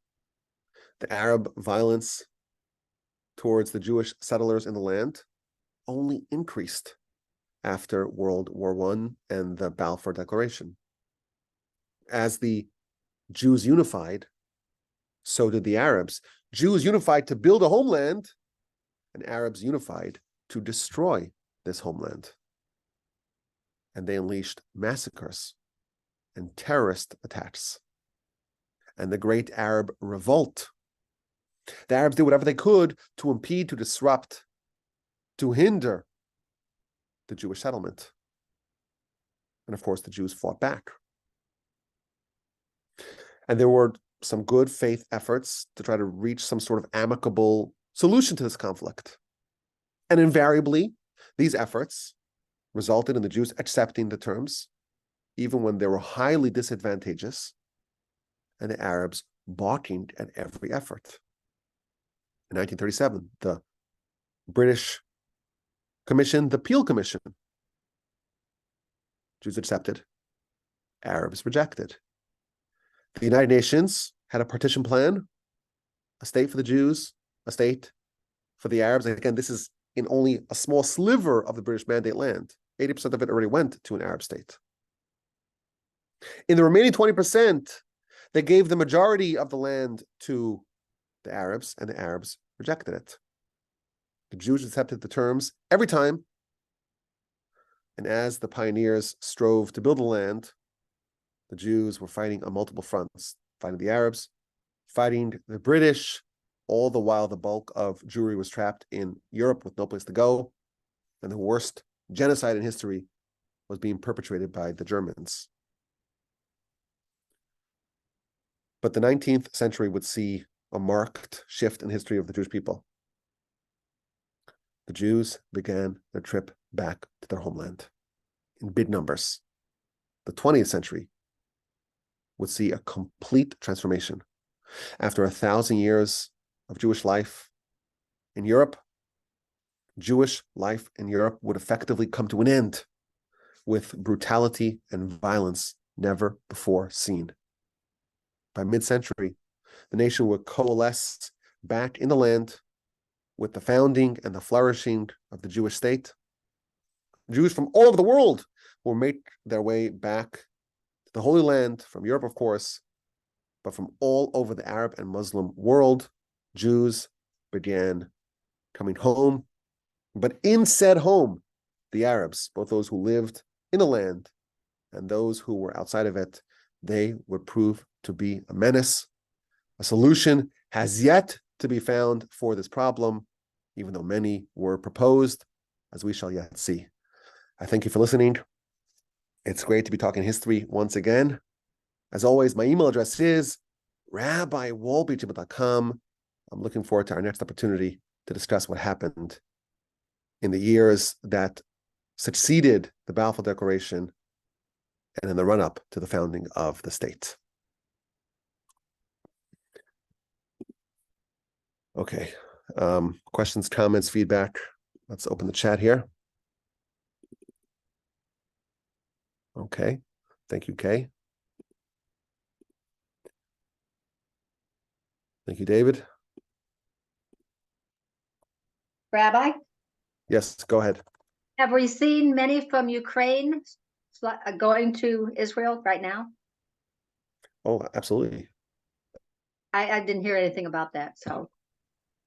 The Arab violence towards the Jewish settlers in the land only increased after World War I and the Balfour Declaration. As the Jews unified, so did the Arabs. Jews unified to build a homeland, and Arabs unified to destroy this homeland. And they unleashed massacres and terrorist attacks and the Great Arab Revolt. The Arabs did whatever they could to impede, to disrupt, to hinder the Jewish settlement. And of course, the Jews fought back. And there were some good faith efforts to try to reach some sort of amicable solution to this conflict. And invariably, these efforts resulted in the Jews accepting the terms, even when they were highly disadvantageous, and the Arabs balking at every effort. In 1937, the British commissioned the Peel Commission. Jews accepted, Arabs rejected. The United Nations had a partition plan, a state for the Jews, a state for the Arabs. And again, this is in only a small sliver of the British Mandate land. 80% of it already went to an Arab state. In the remaining 20%, they gave the majority of the land to the Arabs, and the Arabs rejected it. The Jews accepted the terms every time. And as the pioneers strove to build the land, the Jews were fighting on multiple fronts, fighting the Arabs, fighting the British, all the while the bulk of Jewry was trapped in Europe with no place to go. And the worst genocide in history was being perpetrated by the Germans. But the 19th century would see a marked shift in the history of the Jewish people. The Jews began their trip back to their homeland in big numbers. The 20th century would see a complete transformation. After 1,000 years of Jewish life in Europe, Jewish life in Europe would effectively come to an end with brutality and violence never before seen. By mid-century, the nation would coalesce back in the land with the founding and the flourishing of the Jewish state. Jews from all over the world will make their way back to the Holy Land, from Europe, of course, but from all over the Arab and Muslim world, Jews began coming home. But in said home, the Arabs, both those who lived in the land and those who were outside of it, they would prove to be a menace. A solution has yet to be found for this problem, even though many were proposed, as we shall yet see. I thank you for listening. It's great to be talking history once again. As always, my email address is rabbiwolbe@gmail.com. I'm looking forward to our next opportunity to discuss what happened in the years that succeeded the Balfour Declaration and in the run-up to the founding of the state. Okay. Questions, comments, feedback. Let's open the chat here. Okay. Thank you, Kay. Thank you, David. Rabbi, Yes, go ahead. have we seen many from Ukraine going to Israel right now? Oh, absolutely. I didn't hear anything about that. So,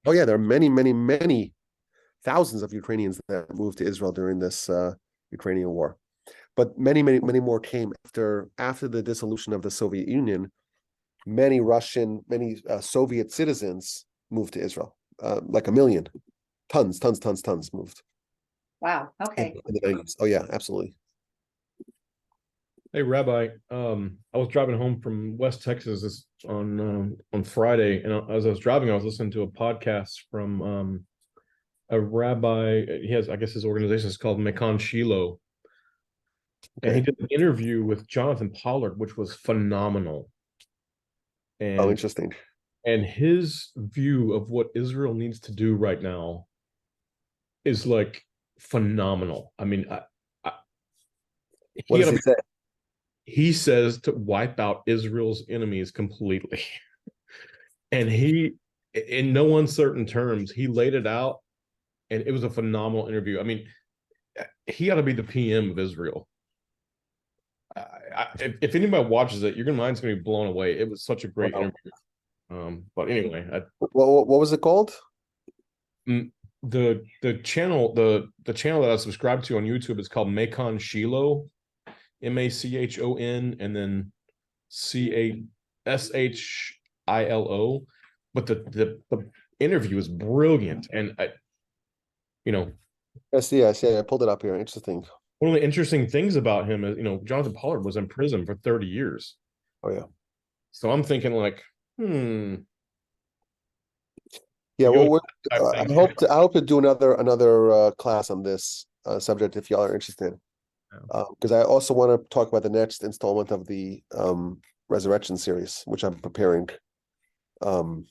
Oh, yeah, there are many, many, many thousands of Ukrainians that moved to Israel during this Ukrainian war. But many, many, many more came after the dissolution of the Soviet Union. Many Soviet citizens moved to Israel, like 1 million. Tons moved. wow. Okay. In the 90s. Oh, yeah, absolutely. Hey, Rabbi, I was driving home from West Texas on Friday, and as I was driving, I was listening to a podcast from a rabbi. He has, I guess, his organization is called Mekon Shiloh, and he did an interview with Jonathan Pollard, which was phenomenal. And, oh, interesting. And his view of what Israel needs to do right now is like phenomenal. I mean, What does he say? He says to wipe out Israel's enemies completely. And he, in no uncertain terms, he laid it out, and it was a phenomenal interview. I mean, he ought to be the PM of Israel. If anybody watches it, your mind's going to be blown away. It was such a great interview. But anyway, what was it called? The channel that I subscribe to on YouTube is called Mekon Shiloh, Machon, and then Chshilo. But the interview is brilliant, and Yes, I pulled it up here. Interesting. One of the interesting things about him is, Jonathan Pollard was in prison for 30 years. Oh, yeah. So I'm thinking like, Yeah, well, I hope to do another class on this subject if y'all are interested. Because I also want to talk about the next installment of the Resurrection series, which I'm preparing. So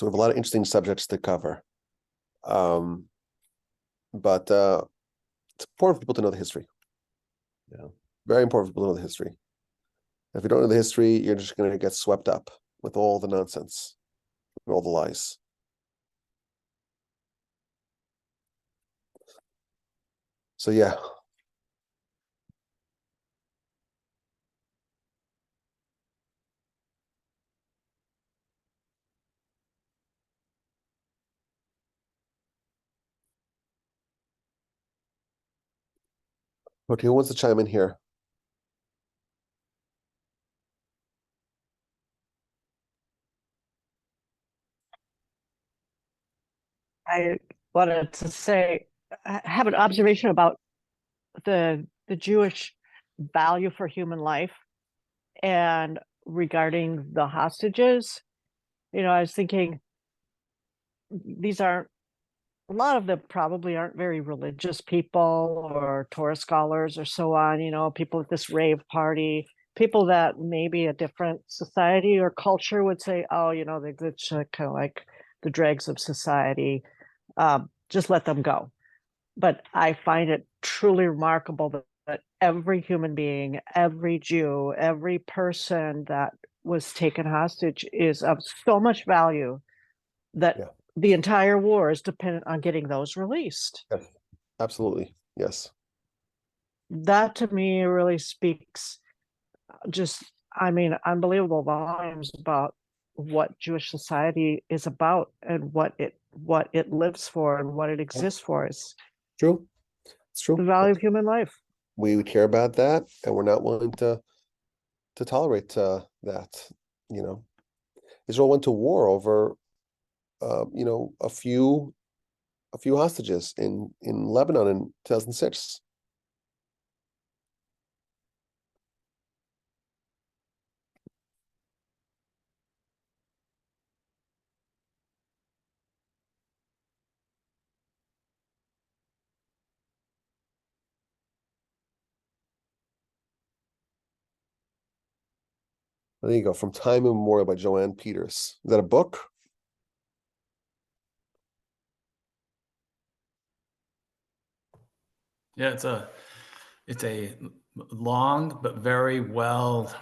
we have a lot of interesting subjects to cover. But it's important for people to know the history. Yeah. Very important for people to know the history. If you don't know the history, you're just going to get swept up with all the nonsense, and all the lies. So, yeah. Okay, who wants to chime in here? I wanted to say, I have an observation about the Jewish value for human life and regarding the hostages. I was thinking a lot of them probably aren't very religious people or Torah scholars or so on, people at this rave party, people that maybe a different society or culture would say, oh, they're kind of like the dregs of society. Just let them go. But I find it truly remarkable that every human being, every Jew, every person that was taken hostage is of so much value that the entire war is dependent on getting those released. Yes, absolutely. Yes. That to me really speaks unbelievable volumes about what Jewish society is about and what it lives for and what it exists for. True. It's true. the value of human life. We care about that, and we're not willing to tolerate that. You know, Israel went to war over you know, a few hostages in Lebanon in 2006. There you go. From Time Immemorial by Joanne Peters. Is that a book? Yeah, it's a long but very well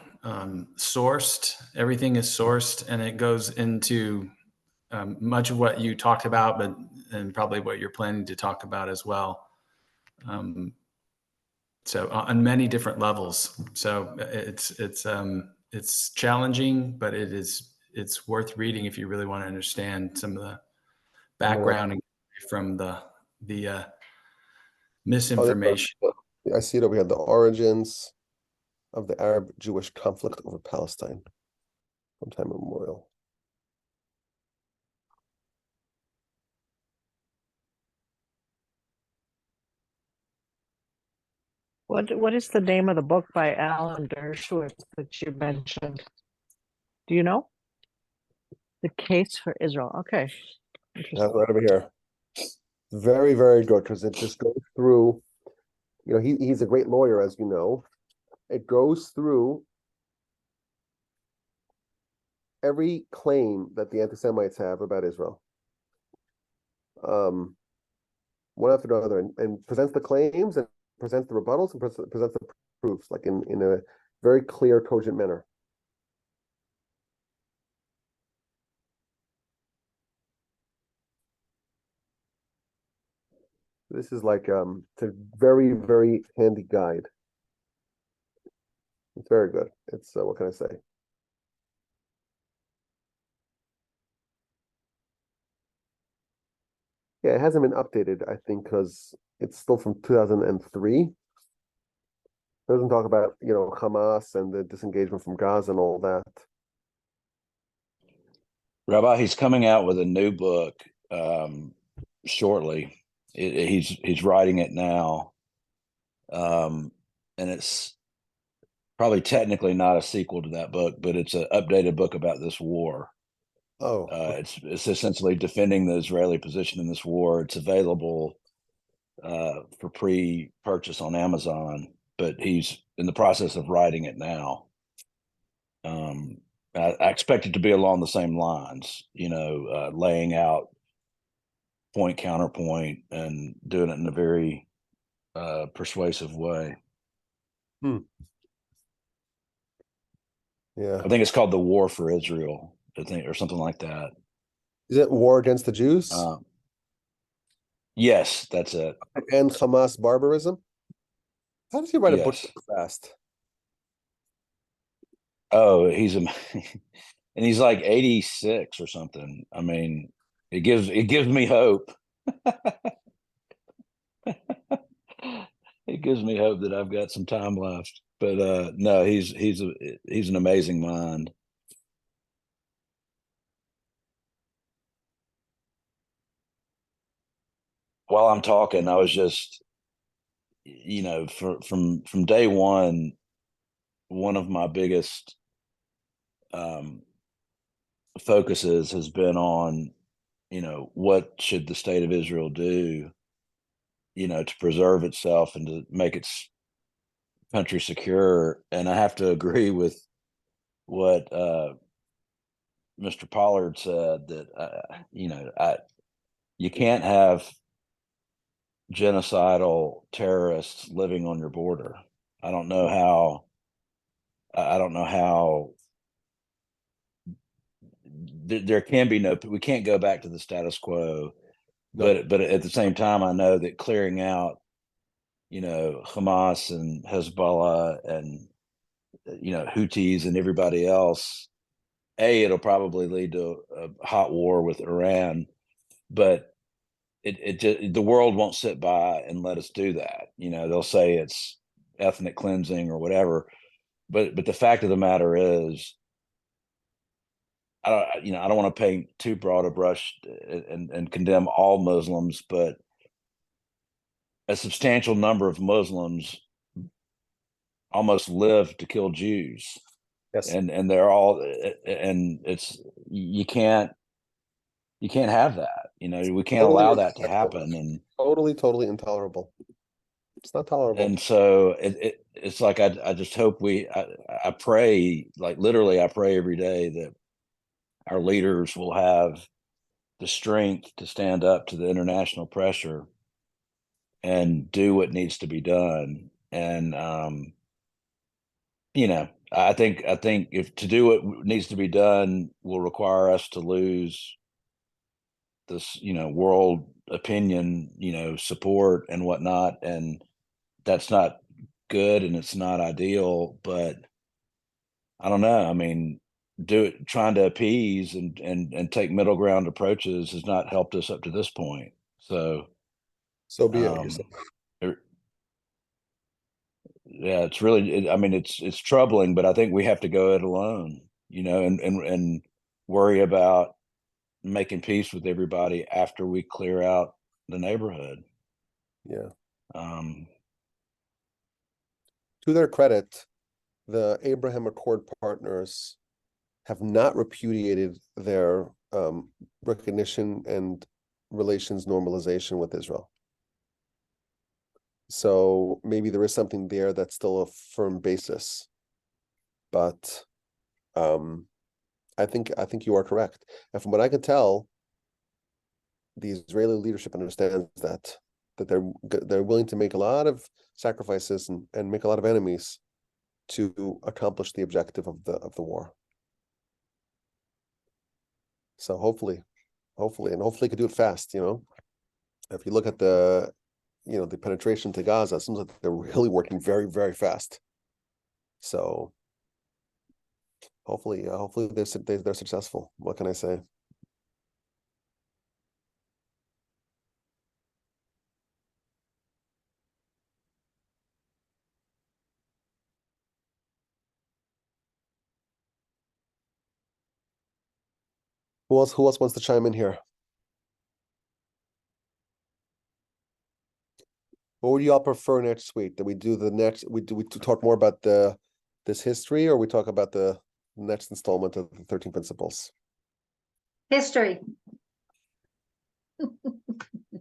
sourced. Everything is sourced, and it goes into much of what you talked about, and probably what you're planning to talk about as well. So on many different levels. So it's challenging, but it's worth reading if you really want to understand some of the background from the misinformation. I see it over here. The origins of the Arab-Jewish conflict over Palestine from Time Immemorial. What is the name of the book by Alan Dershowitz that you mentioned? Do you know? The Case for Israel. Okay. Right over here. Very, very good, because it just goes through, you know, he's a great lawyer, as you know. It goes through every claim that the anti-Semites have about Israel. One after the other, and presents the claims and presents the rebuttals and presents the proofs, like in a very clear, cogent manner. This is like it's a very, very handy guide. It's very good. It's what can I say? Yeah, it hasn't been updated, I think, because it's still from 2003. It doesn't talk about, you know, Hamas and the disengagement from Gaza and all that. Rabbi, he's coming out with a new book shortly. He's writing it now, and it's probably technically not a sequel to that book, but it's an updated book about this war. Oh, It's essentially defending the Israeli position in this war. It's available for pre-purchase on Amazon, but he's in the process of writing it now. I expect it to be along the same lines, you know, laying out point counterpoint and doing it in a very persuasive way. yeah. I think it's called The War for Israel, I think, or something like that. Is it War Against the Jews Yes, that's it. and Hamas barbarism? How does he write a book Yes. so fast? Oh, and he's like 86 or something. I mean, it gives me hope. It gives me hope that I've got some time left. But no, he's an amazing mind. While I'm talking, I was just, you know, from day one of my biggest focuses has been on, you know, what should the state of Israel do, you know, to preserve itself and to make its country secure. And I have to agree with what Mr. Pollard said, that you know, you can't have genocidal terrorists living on your border. I don't know how there can be no, we can't go back to the status quo. No. But at the same time, I know that clearing out, you know, Hamas and Hezbollah and, you know, Houthis and everybody else, it'll probably lead to a hot war with Iran. But it just, the world won't sit by and let us do that. You know, they'll say it's ethnic cleansing or whatever, but the fact of the matter is, I don't want to paint too broad a brush and condemn all Muslims, but a substantial number of Muslims almost live to kill Jews. Yes. And they're all, and it's, you can't have that. You know, we can't Totally allow that to intolerable. happen. And Totally intolerable. It's not tolerable. and so it's like I just hope I pray, like literally I pray every day that our leaders will have the strength to stand up to the international pressure and do what needs to be done. And you know, I think if to do what needs to be done will require us to lose this, you know, world opinion, you know, support and whatnot, and that's not good and it's not ideal. But I don't know. I mean, trying to appease and take middle ground approaches has not helped us up to this point. So So be it. um, yeah, it's really, I mean, it's troubling, but I think we have to go it alone, you know, and worry about making peace with everybody after we clear out the neighborhood. Yeah. Um, To their credit, the Abraham Accord partners have not repudiated their recognition and relations normalization with Israel. So maybe there is something there that's still a firm basis. But I think you are correct. And from what I can tell, the Israeli leadership understands that they're willing to make a lot of sacrifices and make a lot of enemies to accomplish the objective of the war. So hopefully could do it fast, you know. If you look at the penetration to Gaza, it seems like they're really working very, very fast. So hopefully they're successful. What can I say? Who else wants to chime in here? What would you all prefer next week? Do we do the next? We talk more about this history, or we talk about the next installment of the 13 Principles? History. Who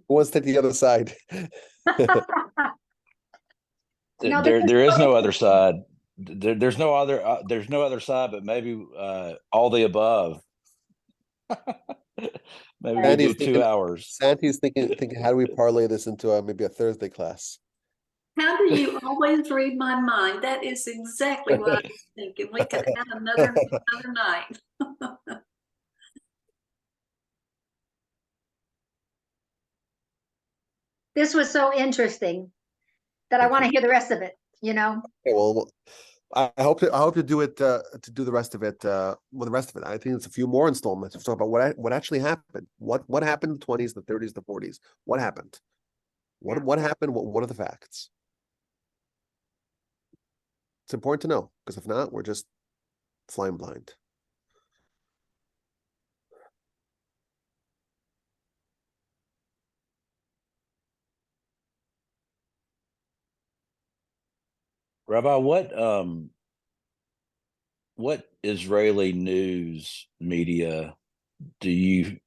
wants to take the other side? No, there is no other side. There's no other side, but maybe all the above. Maybe we do Sandy's 2 thinking- hours. Sandy's thinking, how do we parlay this into maybe a Thursday class? How do you always read my mind? That is exactly what I was thinking. We could have another night. this was so interesting that I Thank want to you. hear the rest of it, you know? Okay, well, I hope to do it to do the rest of it. The rest of it, I think it's a few more installments to talk about what actually happened. What happened in the 20s, the 30s, the 40s? What happened? What happened? What are the facts? It's important to know, because if not, we're just flying blind. Rabbi, what Israeli news media do you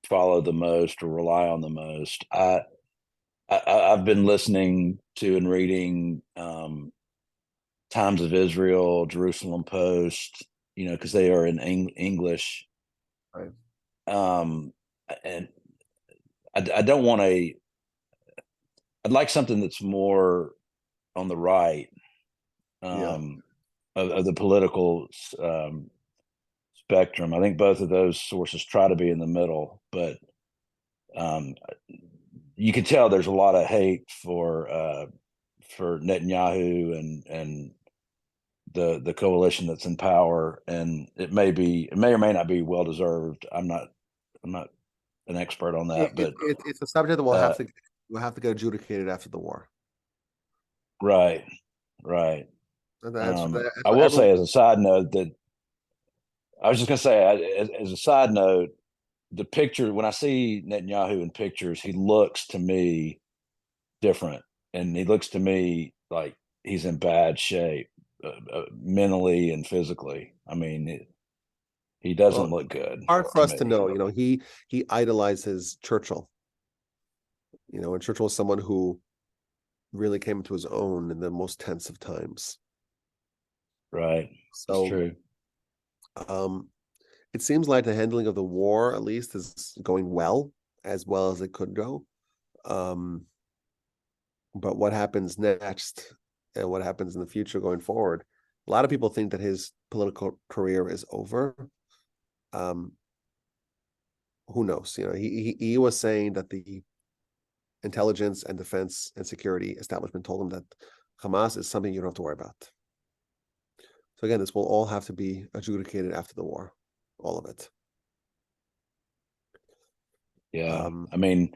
follow the most or rely on the most? I've been listening to and reading Times of Israel, Jerusalem Post, you know, because they are in English. Right. And I don't want I'd like something that's more on the right of the political spectrum. I think both of those sources try to be in the middle, but you can tell there's a lot of hate for Netanyahu and the coalition that's in power, and it may or may not be well deserved. I'm not an expert on that, but It's a subject that we'll have to get adjudicated after the war. right. And that's I will say as a side note that I was just going to say, as a side note, the picture, when I see Netanyahu in pictures, he looks to me different. And he looks to me like he's in bad shape, mentally and physically. I mean, he doesn't look good. hard for us to me. know. You know, he idolizes Churchill. You know, and Churchill was someone who really came into his own in the most tense of times. Right. So That's true. It seems like the handling of the war, at least, is going well as it could go. But what happens next and what happens in the future going forward, a lot of people think that his political career is over. Who knows? You know, he was saying that the intelligence and defense and security establishment told him that Hamas is something you don't have to worry about. So again, this will all have to be adjudicated after the war, all of it. Yeah. I mean,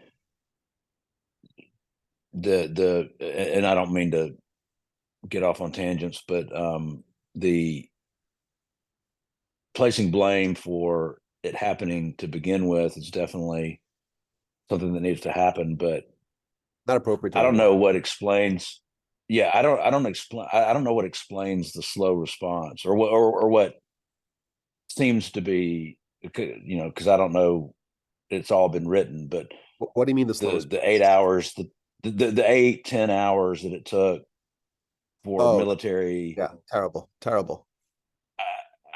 and I don't mean to get off on tangents, but the placing blame for it happening to begin with is definitely something that needs to happen, but not appropriate. I don't know what explains. Yeah, I don't know what explains the slow response or what seems to be, you know, because I don't know, it's all been written, but what do you mean the 8 hours, the 8-10 hours that it took for military? Yeah, terrible.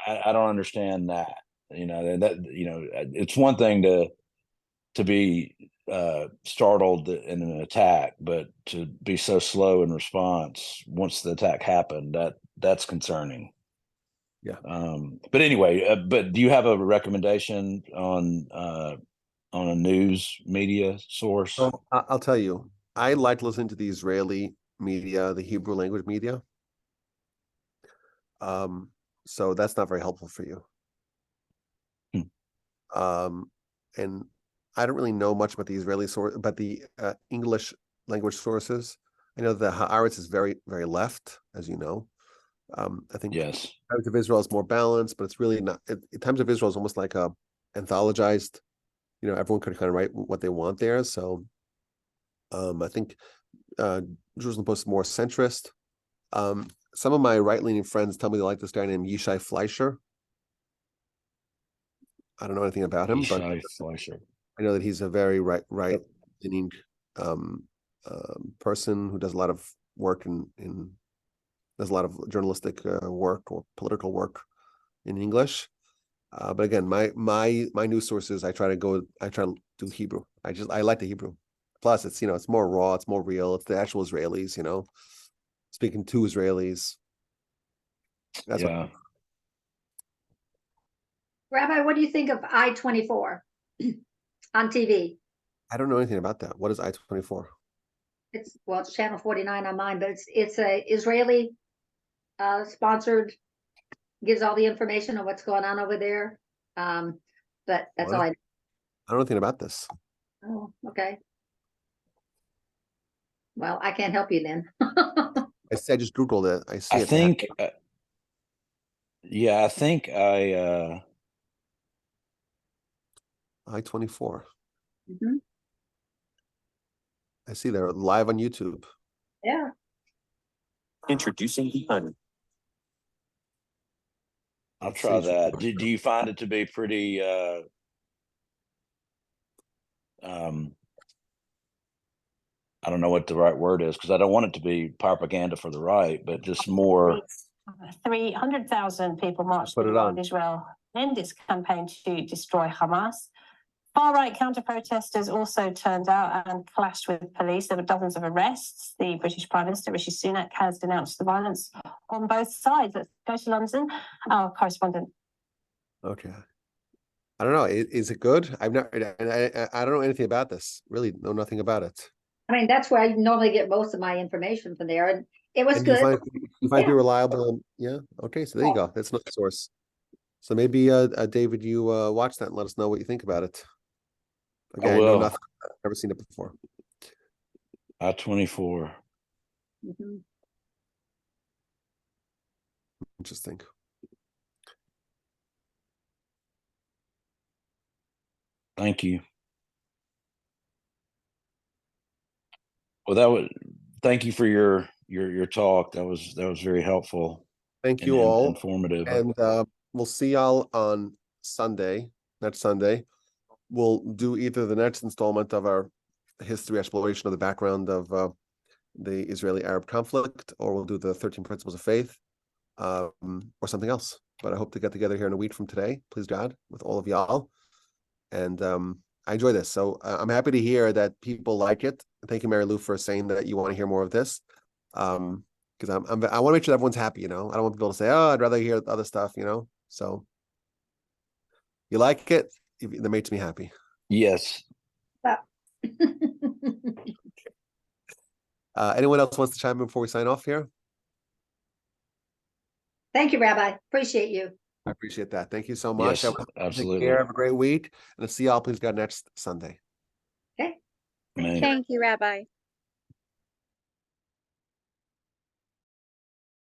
I don't understand that. You know, that it's one thing to be startled in an attack, but to be so slow in response once the attack happened, that's concerning. Yeah. But anyway, but do you have a recommendation on a news media source? So I'll tell you, I like listening to the Israeli media, the Hebrew language media. So that's not very helpful for you. And I don't really know much about the Israeli source, but the English language sources. I know the Haaretz is very, very left, as you know. I think yes, Times of Israel is more balanced, but it's really not. Times of Israel is almost like a anthologized. You know, everyone could kind of write what they want there. So, I think Jerusalem Post is more centrist. Some of my right-leaning friends tell me they like this guy named Yishai Fleischer. I don't know anything about him, but I know that he's a very right-leaning person who does a lot of work does a lot of journalistic work or political work in English. But again, my news sources, I try to do Hebrew. I like the Hebrew. Plus, it's it's more raw, it's more real. It's the actual Israelis, speaking to Israelis. That's what. Rabbi, what do you think of I-24 on TV? I don't know anything about that. What is I-24? It's channel 49 on mine, but it's a Israeli sponsored, gives all the information on what's going on over there. But that's all I don't know anything about this. Oh, okay. Well, I can't help you then. I just Googled it. I see I it. think I think I-24. Mm-hmm. I see they're live on YouTube. Yeah. Introducing the Hun. I'll try that. Do you find it to be pretty I don't know what the right word is, because I don't want it to be propaganda for the right, but just more. 300,000 people marched Put it on. Israel end its campaign to destroy Hamas. Far-right counter-protesters also turned out and clashed with police. There were dozens of arrests. The British Prime Minister, Rishi Sunak, has denounced the violence on both sides. Let's go to London. Our correspondent. Okay. I don't know. Is it good? I don't know anything about this. Really know nothing about it. I mean, that's where I normally get most of my information from there. And it was And good. You find it reliable? Yeah. Okay. So there you go. That's another source. So maybe, David, you watch that and let us know what you think about it. Again, I know will. nothing. I've never seen it before. I-24. Mhm. Interesting. Thank you. Well, thank you for your talk. That was very helpful Thank and you all. informative. And we'll see y'all on Sunday, next Sunday. We'll do either the next installment of our history exploration of the background of the Israeli-Arab conflict, or we'll do the 13 Principles of Faith, or something else. But I hope to get together here in a week from today, please God, with all of y'all. And I enjoy this. So I'm happy to hear that people like it. Thank you, Mary Lou, for saying that you want to hear more of this. Because I want to make sure everyone's happy, I don't want people to say, oh, I'd rather hear other stuff, So you like it, that makes me happy. Yes. Anyone else wants to chime in before we sign off here? Thank you, Rabbi. Appreciate you. I appreciate that. Thank you so much. Yes, Take absolutely. care. Have a great week. And I'll see y'all, please God, next Sunday. Amen. Thank you, Rabbi.